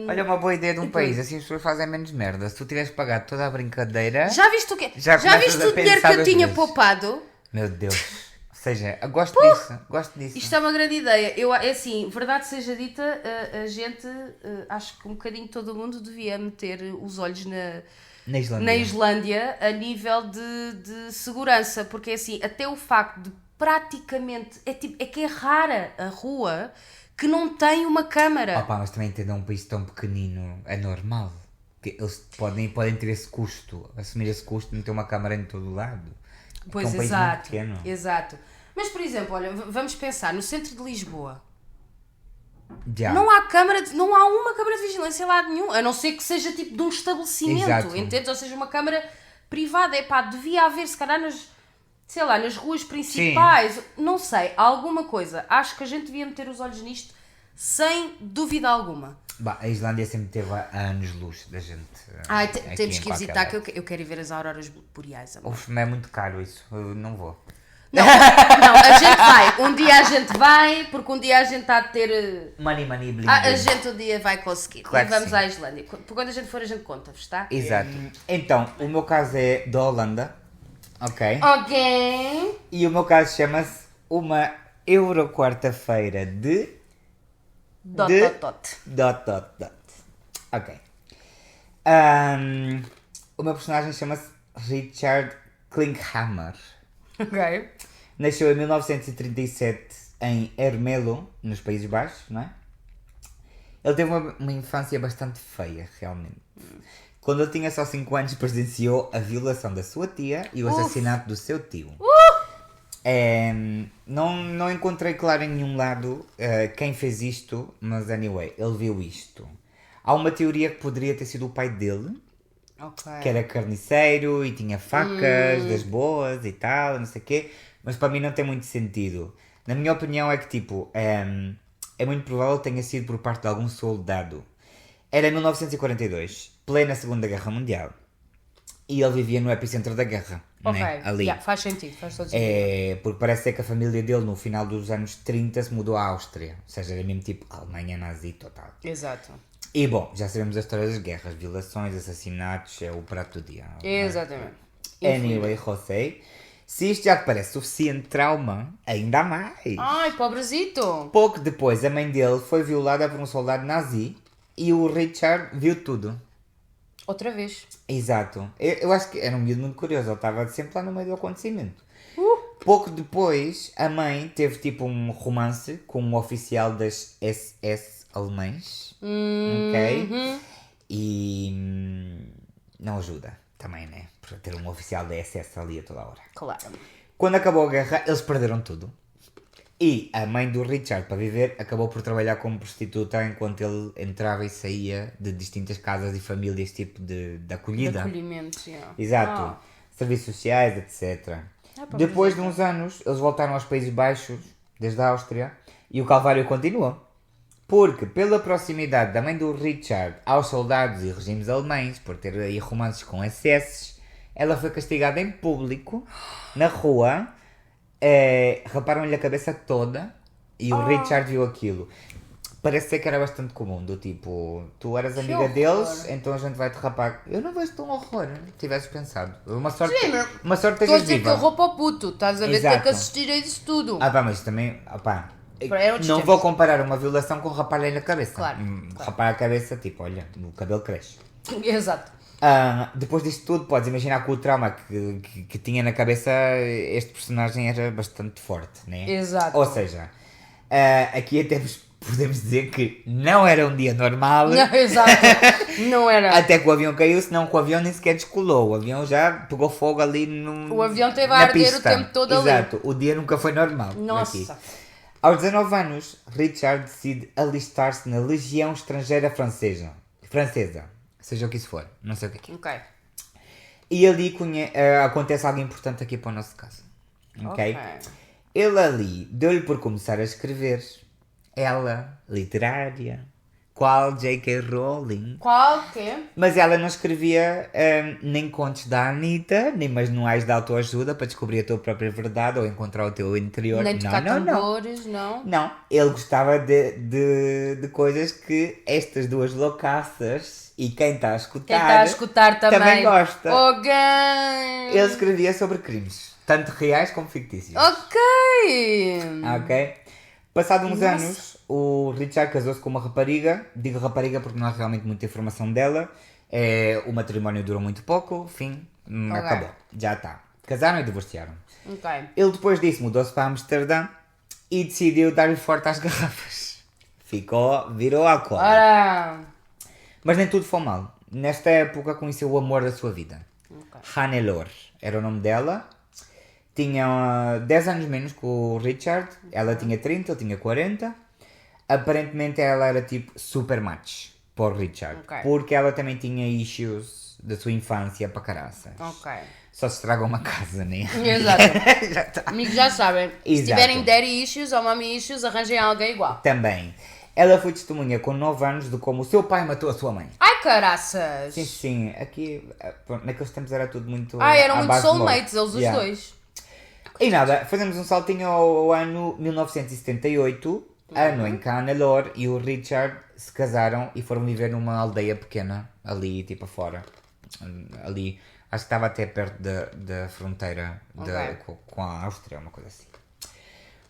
Olha, uma boa ideia de um país, assim as pessoas fazem menos merda. Se tu tiveres pagado toda a brincadeira... Já viste o quê? Já viste o dinheiro que eu tinha poupado? Meu Deus. Ou seja, eu gosto disso. Isto é uma grande ideia. É assim, verdade seja dita, a gente, acho que um bocadinho todo o mundo devia meter os olhos na Islândia a nível de segurança, porque assim, até o facto de praticamente, é que é rara a rua que não tem uma câmara. Opa, mas também entender um país tão pequenino é normal. Que eles podem ter esse custo, assumir esse custo de não ter uma câmara em todo o lado. Pois, é um país muito pequeno. Exato. Mas, por exemplo, olha, vamos pensar, no centro de Lisboa, Já. não há uma câmara de vigilância lá nenhum, a não ser que seja tipo de um estabelecimento, Exato. entendes? Ou seja, uma câmara privada. Devia haver, se calhar, nas ruas principais, não sei, alguma coisa. Acho que a gente devia meter os olhos nisto, sem dúvida alguma. Bah, a Islândia sempre teve a anos-luz da gente. Temos que ir visitar, que eu quero ir ver as auroras boreais. Amor. Uf, mas é muito caro isso, eu não vou. Não, a gente vai. Um dia a gente vai, porque um dia a gente está a ter... Money, bling. A gente um dia vai conseguir. Claro E vamos que sim. à Islândia. Quando a gente for, a gente conta-vos, tá? Exato. Então, o meu caso é da Holanda, ok? Ok. E o meu caso chama-se Uma Euro Quarta-feira de... Dot. Ok. O meu personagem chama-se Richard Klinkhammer. Ok. Nasceu em 1937 em Ermelo, nos Países Baixos, não é? Ele teve uma infância bastante feia, realmente. Quando ele tinha só 5 anos, presenciou a violação da sua tia e o assassinato do seu tio. Não encontrei claro em nenhum lado quem fez isto, mas anyway, ele viu isto. Há uma teoria que poderia ter sido o pai dele, que era carniceiro e tinha facas das boas e tal, não sei o quê, mas para mim não tem muito sentido. Na minha opinião é que tipo, é muito provável que tenha sido por parte de algum soldado. Era em 1942, plena Segunda Guerra Mundial. e ele vivia no epicentro da guerra. Né? Ali. Faz sentido, faz todo sentido. Porque parece ser que a família dele no final dos anos 30 se mudou à Áustria. Ou seja, era mesmo tipo Alemanha nazi total. Exato. E bom, já sabemos a história das guerras, violações, assassinatos, é o prato do dia. Exatamente. Anyway, José, se isto já te parece suficiente trauma, ainda há mais. Ai, pobrezito. Pouco depois, a mãe dele foi violada por um soldado nazi e o Richard viu tudo. Outra vez. Exato. Eu acho que era um miúdo muito curioso, ele estava sempre lá no meio do acontecimento. Pouco depois, a mãe teve tipo um romance com um oficial das SS alemães. Ok? E não ajuda também, né? Por ter um oficial da SS ali a toda a hora. Claro. Quando acabou a guerra, eles perderam tudo. E a mãe do Richard, para viver, acabou por trabalhar como prostituta enquanto ele entrava e saía de distintas casas e famílias, tipo de acolhida. De acolhimento, yeah. Exato. Serviços sociais, etc. Depois de uns anos, eles voltaram aos Países Baixos, desde a Áustria, e o calvário continua. Porque, pela proximidade da mãe do Richard aos soldados e regimes alemães, por ter aí romances com SS, ela foi castigada em público, na rua. Raparam-lhe a cabeça toda e o Richard viu aquilo. Parece ser que era bastante comum, do tipo, tu eras amiga deles, então a gente vai te rapar. Eu não vejo tão horror, tivesses pensado. Uma sorte que estejas viva. Estou a dizer que eu roupa o puto, estás a ver, ter que assistir a isso tudo. Mas também, não vou comparar uma violação com rapar-lhe na cabeça. Claro. Rapar a cabeça, tipo, olha, o cabelo cresce. Exato. Depois disto tudo, podes imaginar que o trauma que tinha na cabeça este personagem era bastante forte, né? Exato. Ou seja, aqui até podemos dizer que não era um dia normal. Não, exato, não era. Até que o avião caiu, senão que o avião nem sequer descolou. O avião já pegou fogo ali no. O avião teve a arder o tempo todo ali. Exato, o dia nunca foi normal. Nossa. Aqui. Aos 19 anos, Richard decide alistar-se na Legião Estrangeira Francesa. Seja o que isso for, não sei o que é. Ok. E ali acontece algo importante aqui para o nosso caso. Ok? Ele ali deu-lhe por começar a escrever. Ela, literária. Qual J.K. Rowling? Qual quê? Mas ela não escrevia nem contos da Anitta, nem manuais de autoajuda para descobrir a tua própria verdade ou encontrar o teu interior. Nem tocar tambores, não. Não, ele gostava de coisas que estas duas loucaças e quem está a escutar, também gosta. Ok. Ele escrevia sobre crimes, tanto reais como fictícios. Ok. Passado uns anos, o Richard casou-se com uma rapariga. Digo rapariga porque não há realmente muita informação dela. O matrimónio durou muito pouco, fim, acabou. Já está. Casaram e divorciaram. Ele depois disso mudou-se para Amsterdã e decidiu dar-lhe forte às garrafas. Virou alcoólatra. Mas nem tudo foi mal. Nesta época conheceu o amor da sua vida. Hannelore era o nome dela. Tinha 10 anos menos que o Richard. Ela tinha 30, ele tinha 40. Aparentemente ela era tipo super match para o Richard. Porque ela também tinha issues da sua infância para caraças. Só se estraga uma casa, né? Exato. Amigos já sabem. Se tiverem daddy issues ou mommy issues, arranjem alguém igual. Também. Ela foi testemunha com 9 anos de como o seu pai matou a sua mãe. Ai, caraças! Sim. Aqui, naqueles tempos era tudo muito... eram muito soulmates, eles os dois. E nada, fazemos um saltinho ao ano 1978, ano em que a Hannelore e o Richard se casaram e foram viver numa aldeia pequena, ali tipo afora. Ali, acho que estava até perto da fronteira com a Áustria, uma coisa assim.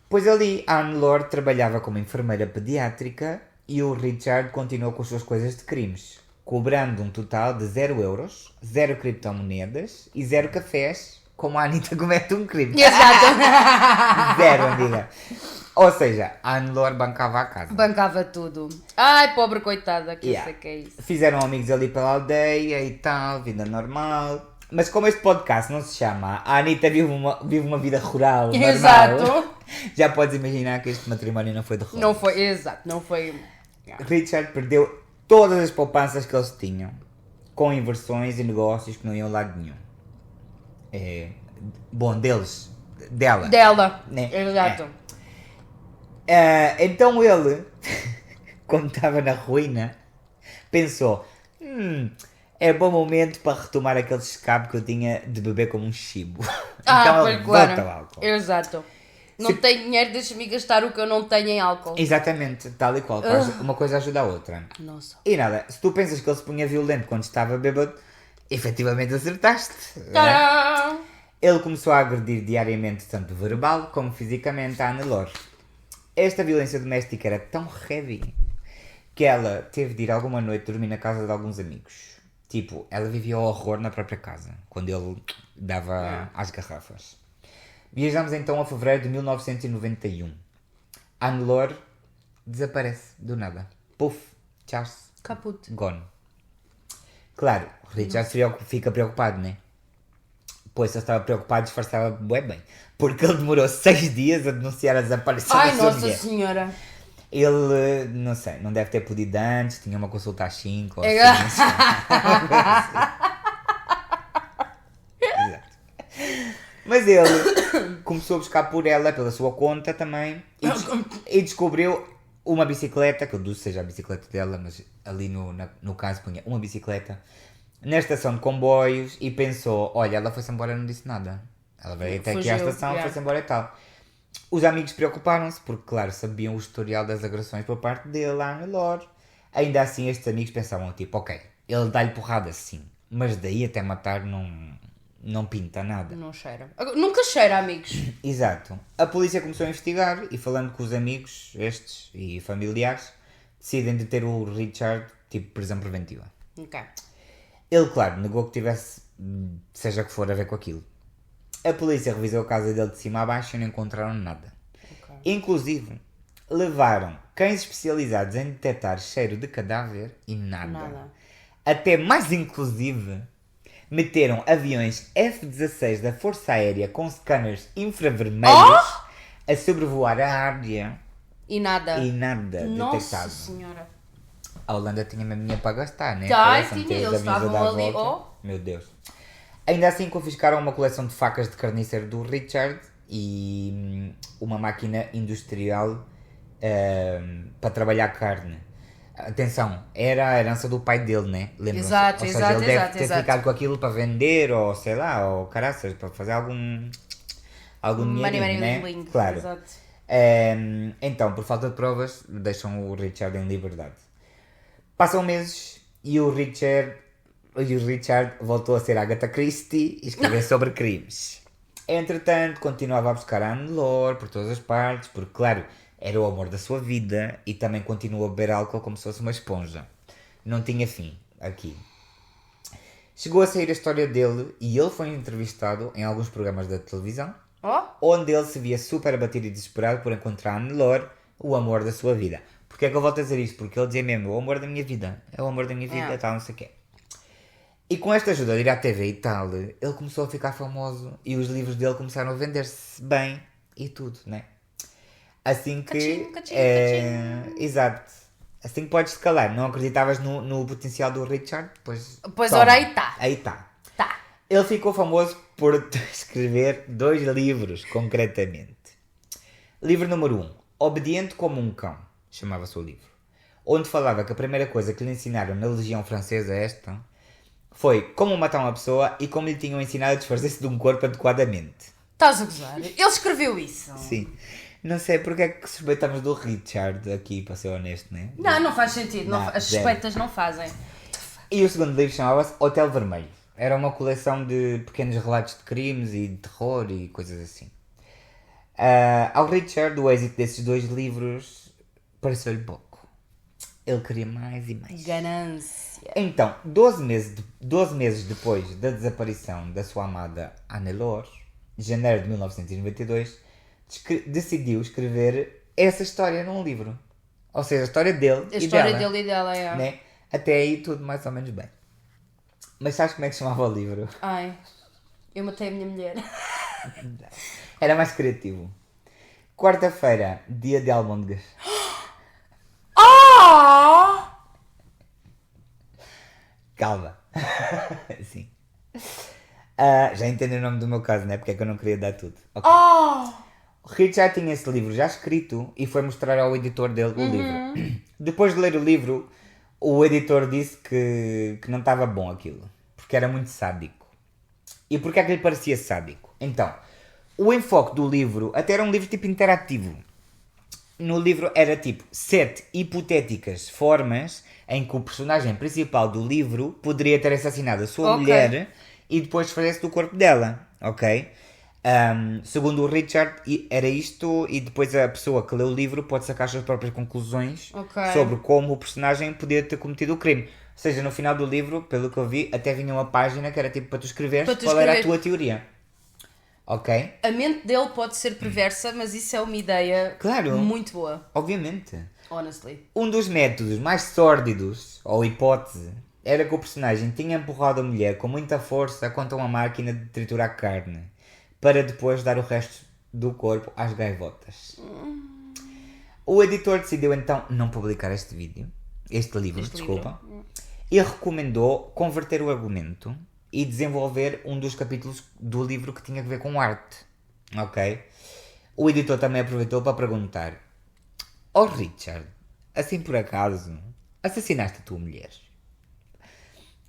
Pois ali, a Hannelore trabalhava como enfermeira pediátrica e o Richard continuou com as suas coisas de crimes, cobrando um total de 0 euros, 0 criptomoedas e 0 cafés, como a Anitta comete um crime. Exato. 0, amiga. Ou seja, a Hannelore bancava a casa. Bancava tudo. Ai, pobre coitada, que eu sei que é isso. Fizeram amigos ali pela aldeia e tal, vida normal. Mas como este podcast não se chama A Anitta vive uma vida rural, normal. Exato. Já podes imaginar que este matrimónio não foi de rola. Não foi, exato, não foi... Richard perdeu todas as poupanças que eles tinham, com inversões e negócios que não iam a lado nenhum. Dela. Né? Exato. Então ele, quando estava na ruína, pensou, É bom momento para retomar aquele escape que eu tinha de beber como um chibo. Então ele claro. volta ao álcool. Exato. Não tenho dinheiro, deixa-me gastar o que eu não tenho em álcool. Exatamente, tal e qual. Uma coisa ajuda a outra. Nossa. E nada, se tu pensas que ele se punha violento quando estava bêbado, efetivamente acertaste. Tadã! Ele começou a agredir diariamente, tanto verbal como fisicamente, a Hannelore. Esta violência doméstica era tão heavy que ela teve de ir alguma noite dormir na casa de alguns amigos. Tipo, ela vivia o horror na própria casa, quando ele dava às garrafas. Viajamos então a fevereiro de 1991. Hannelore desaparece do nada. Puf, tchau. Caput. Gone. Claro, o Richard fica preocupado, né? Pois ele estava preocupado, disfarçava bem. Porque ele demorou 6 dias a denunciar a desaparição da sua Ai, mulher. Nossa Senhora. Ele, não sei, não deve ter podido antes, tinha uma consulta às 5 ou É. assim. Exato. Mas ele começou a buscar por ela, pela sua conta também, e descobriu uma bicicleta, que eu deduzo seja a bicicleta dela, mas ali no caso punha uma bicicleta, na estação de comboios, e pensou, olha, ela foi-se embora e não disse nada. Ela veio até aqui à estação, foi-se embora e tal. Os amigos preocuparam-se, porque, claro, sabiam o historial das agressões por parte dele, a Hannelore. Ainda assim, estes amigos pensavam, tipo, ok, ele dá-lhe porrada sim, mas daí até matar não pinta nada. Não cheira. Nunca cheira, amigos. Exato. A polícia começou a investigar e, falando com os amigos, estes e familiares, decidem deter o Richard, tipo, prisão preventiva. Ok. Ele, claro, negou que tivesse, seja que for, a ver com aquilo. A polícia revisou a casa dele de cima a baixo e não encontraram nada. Ok. Inclusive, levaram cães especializados em detectar cheiro de cadáver e nada. Até mais inclusive, meteram aviões F-16 da Força Aérea com scanners infravermelhos a sobrevoar a área E nada. Nossa Nossa detectado. Senhora. A Holanda tinha mesmo dinheiro para gastar, né? Tá, Parece, tinha, ter os eles aviões a estavam dar ali, volta. Meu Deus. Ainda assim confiscaram uma coleção de facas de carniceiro do Richard e uma máquina industrial para trabalhar carne. Atenção, era a herança do pai dele, né? Lembram-se? Exato, ou seja, exato, ele deve exato, ter exato. ficado com aquilo para vender, ou sei lá, ou caraças, para fazer algum dinheirinho, né? Bling. Claro. Exato. Então, por falta de provas, deixam o Richard em liberdade. Passam meses e o Richard voltou a ser Agatha Christie e escrever sobre crimes. Entretanto, continuava a buscar a Hannelore por todas as partes, porque, claro, era o amor da sua vida, e também continuou a beber álcool como se fosse uma esponja. Não tinha fim, aqui. Chegou a sair a história dele e ele foi entrevistado em alguns programas da televisão, onde ele se via super abatido e desesperado por encontrar a Hannelore, o amor da sua vida. Porquê é que eu volto a dizer isto? Porque ele dizia mesmo, o amor da minha vida, é o amor da minha vida, tal, não sei o quê. E com esta ajuda de ir à TV e tal, ele começou a ficar famoso e os livros dele começaram a vender-se bem e tudo, né? Assim que... Cachim. Exato. Assim que podes escalar. Não acreditavas no potencial do Richard? Pois Pois ora, aí está. Aí está. Tá. Ele ficou famoso por escrever 2 livros, concretamente. Livro número 1. Obediente como um cão. Chamava-se o livro. Onde falava que a primeira coisa que lhe ensinaram na Legião Francesa foi como matar uma pessoa e como lhe tinham ensinado a desfazer-se de um corpo adequadamente. Estás a gozar? Ele escreveu isso? Sim. Não sei porque é que suspeitamos do Richard aqui, para ser honesto, né? Não faz sentido. Não, as suspeitas não fazem. E o segundo livro chamava-se Hotel Vermelho. Era uma coleção de pequenos relatos de crimes e de terror e coisas assim. Ao Richard, o êxito desses 2 livros pareceu-lhe pouco. Ele queria mais e mais. Ganância. Então, 12 meses depois da desaparição da sua amada Hannelore, janeiro de 1992, decidiu escrever essa história num livro. Ou seja, a história dele A história dele e dela, é. né? Até aí tudo mais ou menos bem. Mas sabes como é que chamava o livro? Ai, eu matei a minha mulher. Era mais criativo. Quarta-feira, dia de almôndegas. Calma. Sim. Já entendem o nome do meu caso, né? Porque é que eu não queria dar tudo. Okay. O Richard tinha esse livro já escrito e foi mostrar ao editor dele o livro. Depois de ler o livro, o editor disse que não estava bom aquilo, porque era muito sádico. E porquê é que lhe parecia sádico? Então, o enfoque do livro, até era um livro tipo interativo. No livro era tipo 7 hipotéticas formas em que o personagem principal do livro poderia ter assassinado a sua mulher e depois desfazer-se do corpo dela, ok? Segundo o Richard, era isto, e depois a pessoa que lê o livro pode sacar as suas próprias conclusões sobre como o personagem podia ter cometido o crime. Ou seja, no final do livro, pelo que eu vi, até vinha uma página que era tipo para tu escreveres qual era a tua teoria. Ok? A mente dele pode ser perversa, mas isso é uma ideia muito boa. Obviamente. Honestly. Um dos métodos mais sórdidos, ou hipótese, era que o personagem tinha empurrado a mulher com muita força contra uma máquina de triturar carne, para depois dar o resto do corpo às gaivotas. O editor decidiu então não publicar este livro, e recomendou converter o argumento e desenvolver um dos capítulos do livro que tinha a ver com arte. Ok? O editor também aproveitou para perguntar: "Oh Richard, assim por acaso, assassinaste a tua mulher?"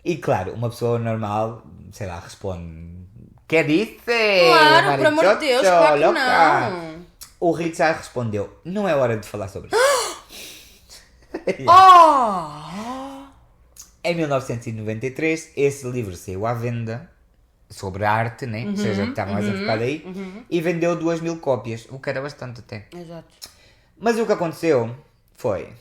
E claro, uma pessoa normal, sei lá, responde: "Que disse? Claro, por amor de Deus, claro que não." O Richard respondeu: "Não é hora de falar sobre isso." Em 1993, esse livro saiu à venda, sobre arte, né? Ou seja, que está mais enfocado aí, e vendeu 2.000 cópias, o que era bastante até. Exato. Mas o que aconteceu foi: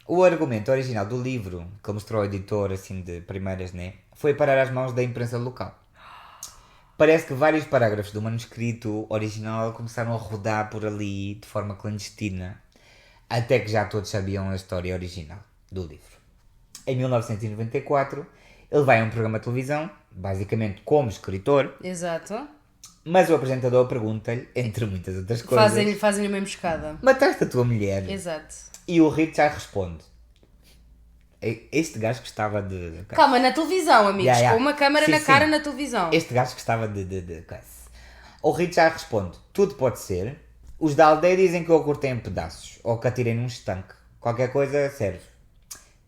o argumento original do livro, que ele mostrou ao editor, assim, de primeiras, né? Foi parar às mãos da imprensa local. Parece que vários parágrafos do manuscrito original começaram a rodar por ali de forma clandestina, até que já todos sabiam a história original do livro. Em 1994, ele vai a um programa de televisão, basicamente como escritor. Exato. Mas o apresentador pergunta-lhe, entre muitas outras coisas: Fazem-lhe uma emboscada. "Mataste a tua mulher?" Exato. E o Richard responde: "Este gajo gostava de..." Calma, na televisão, amigos. Com uma câmera na cara na televisão. "Este gajo gostava de... O Richard responde: "Tudo pode ser. Os da aldeia dizem que eu o cortei em pedaços, ou que atirei num estanque. Qualquer coisa serve."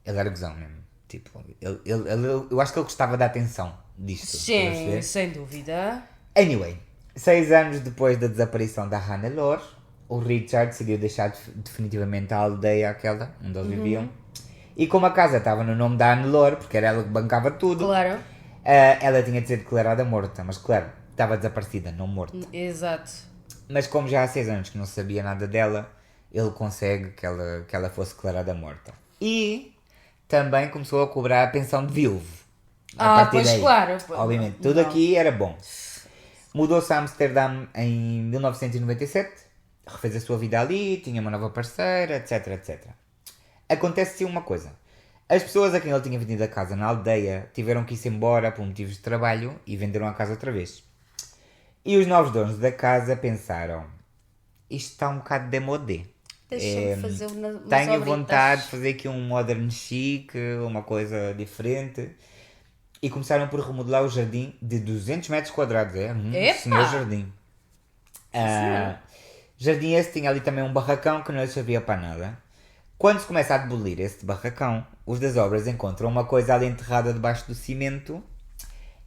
Ele era gozão mesmo. Tipo, eu acho que ele gostava da atenção disto. Sim, sem dúvida. Anyway, 6 anos depois da desaparição da Hannelore, o Richard decidiu deixar definitivamente a aldeia aquela onde eles viviam. E como a casa estava no nome da Hannelore, porque era ela que bancava tudo, claro, ela tinha de ser declarada morta. Mas claro, estava desaparecida, não morta. Exato. Mas como já há 6 anos que não sabia nada dela, ele consegue que ela fosse declarada morta. E também começou a cobrar a pensão de viúvo. Pois daí. Claro. Obviamente, tudo aqui era bom. Mudou-se a Amsterdã em 1997, refez a sua vida ali, tinha uma nova parceira, etc, etc. Acontece-se uma coisa: as pessoas a quem ele tinha vendido a casa na aldeia tiveram que ir-se embora por motivos de trabalho e venderam a casa outra vez. E os novos donos da casa pensaram: isto está um bocado démodé. Deixa-me fazer umas tenho obritas. vontade de fazer aqui um modern chic, uma coisa diferente. E começaram por remodelar o jardim de 200 metros quadrados. Senhor jardim. Jardim esse tinha ali também um barracão que não lhe servia para nada. Quando se começa a demolir esse barracão, os das obras encontram uma coisa ali enterrada debaixo do cimento.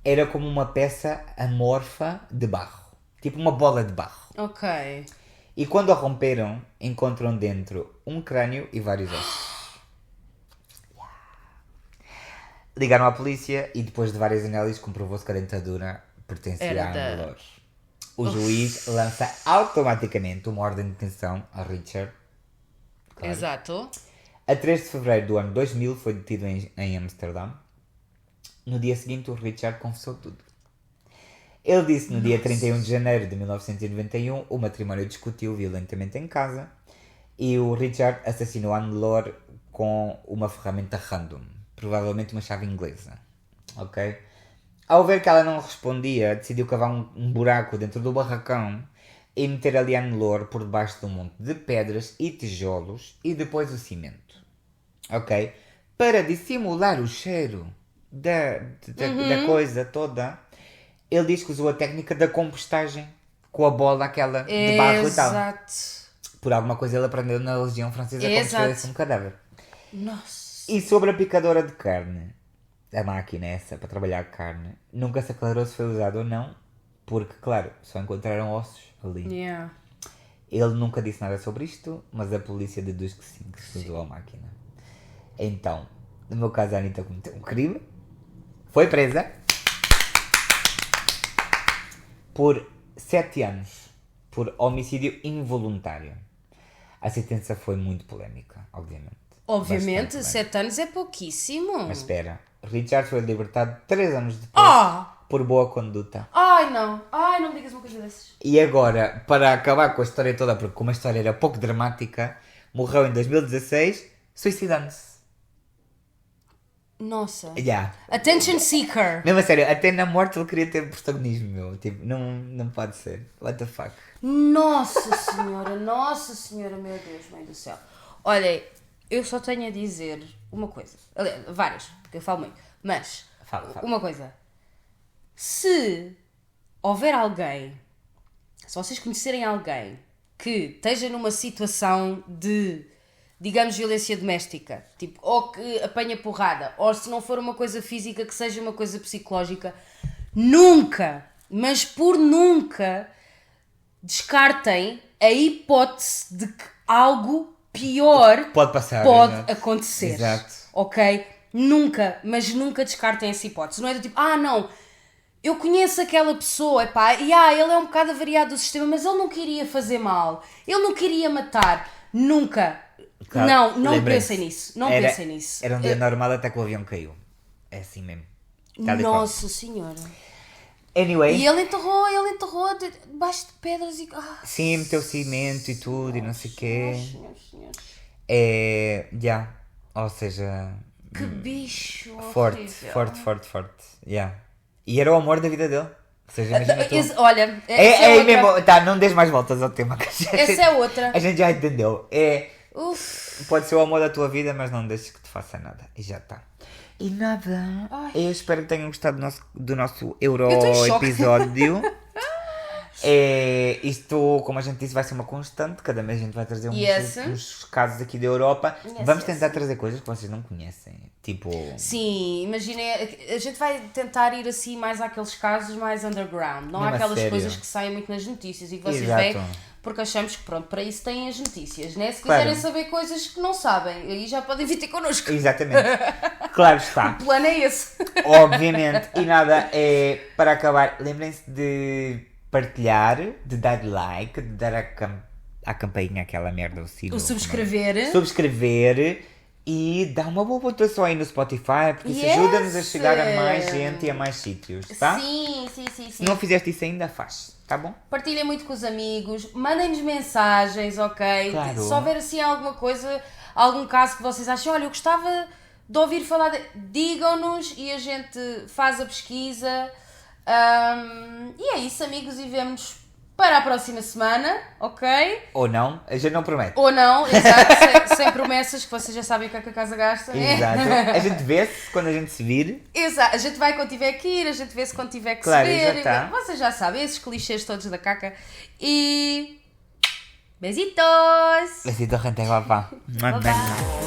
Era como uma peça amorfa de barro. Tipo uma bola de barro. Ok. E quando a romperam, encontram dentro um crânio e vários ossos. Ligaram à polícia e depois de várias análises comprovou-se que a dentadura pertencia a Hannelore. O juiz lança automaticamente uma ordem de detenção a Richard. Claro. Exato. A 3 de fevereiro do ano 2000 foi detido em Amsterdã. No dia seguinte o Richard confessou tudo. Ele disse no dia 31 de janeiro de 1991 o matrimónio discutiu violentamente em casa e o Richard assassinou a Hannelore com uma ferramenta random, provavelmente uma chave inglesa. Ok? Ao ver que ela não respondia, decidiu cavar um buraco dentro do barracão e meter ali a Hannelore por debaixo de um monte de pedras e tijolos e depois o cimento. Ok? Para dissimular o cheiro da coisa toda, ele diz que usou a técnica da compostagem com a bola aquela de barro e tal. Exato. Por alguma coisa ele aprendeu na Legião Francesa como se fosse um cadáver. Nossa. E sobre a picadora de carne, a máquina essa para trabalhar carne, nunca se aclarou se foi usada ou não, porque, claro, só encontraram ossos ali. Yeah. Ele nunca disse nada sobre isto, mas a polícia deduz que sim, que se usou a máquina. Então, no meu caso, a Anitta cometeu um crime, foi presa por 7 anos por homicídio involuntário. A sentença foi muito polémica, obviamente. Obviamente, 7 anos é pouquíssimo. Mas espera, Richard foi libertado 3 anos depois por boa conduta. Ai, não me digas uma coisa dessas. E agora, para acabar com a história toda, porque como a história era pouco dramática, morreu em 2016 suicidando-se. Nossa. Yeah. Attention seeker. Mesmo a sério, até na morte ele queria ter protagonismo, meu. Tipo, não pode ser. What the fuck? Nossa senhora, meu Deus, mãe do céu. Olha, eu só tenho a dizer uma coisa. Aliás, várias, porque eu falo muito. Mas, Fala. uma coisa. Se houver alguém, se vocês conhecerem alguém que esteja numa situação de, digamos, violência doméstica, tipo, ou que apanha porrada, ou se não for uma coisa física, que seja uma coisa psicológica, nunca, mas por nunca, descartem a hipótese de que algo pior Pode passar, pode acontecer. Exato. Ok? Nunca, mas nunca descartem essa hipótese. Não é do tipo, não, eu conheço aquela pessoa, epá, e ele é um bocado avariado do sistema, mas ele não queria fazer mal, ele não queria matar. Nunca. Claro, Não lembrem-se. pensem nisso. Não pensem nisso. Era um dia normal até que o avião caiu. É assim mesmo. Tal e qual. Nossa senhora. Anyway. E ele enterrou debaixo de pedras e... Sim, meteu cimento e tudo e não sei o quê. Senhores. É... Já. Ou seja... Que bicho Forte. Yeah. E era o amor da vida dele. Ou seja, imagina tu. Olha, É mesmo... Tá, não des mais voltas ao tema. Essa é outra. A gente já entendeu. Uf. Pode ser o amor da tua vida, mas não deixes que te faça nada. E já está. E nada. Ai. Eu espero que tenham gostado do nosso Eu tô em choque. Euro-episódio. Isto, como a gente disse, vai ser uma constante. Cada mês a gente vai trazer uns casos aqui da Europa. Vamos tentar trazer coisas que vocês não conhecem. Tipo... Sim, imaginem, a gente vai tentar ir assim mais àqueles casos mais underground. Não há Mesmo a aquelas sério. coisas que saem muito nas notícias e que vocês Exato. veem, porque achamos que pronto, para isso têm as notícias, né? Se Claro. quiserem saber coisas que não sabem, aí já podem vir ter connosco. Exatamente. Claro está. O plano é esse. Obviamente. E nada, para acabar, lembrem-se de partilhar, de dar like, de dar à campainha aquela merda, o sino. O subscrever. Subscrever e dar uma boa pontuação aí no Spotify, porque isso ajuda-nos a chegar a mais gente e a mais sítios, tá? Sim. Se não fizeste isso ainda, faz, tá bom? Partilhem muito com os amigos, mandem-nos mensagens, ok? Claro. Se houver assim alguma coisa, algum caso que vocês achem, olha, eu gostava de ouvir falar, digam-nos e a gente faz a pesquisa. E é isso, amigos, e vemo-nos para a próxima semana, ok? Ou não, a gente não promete. Ou não, exato, sem promessas, que vocês já sabem o que é que a casa gasta. Exato. A gente vê-se quando a gente se vir. Exato, a gente vai quando tiver que ir, a gente vê-se quando tiver que Claro, se ver. já tá. Vocês já sabem, esses clichês todos da caca. E... Besitos! Besito, gente, guapa. Bye bye.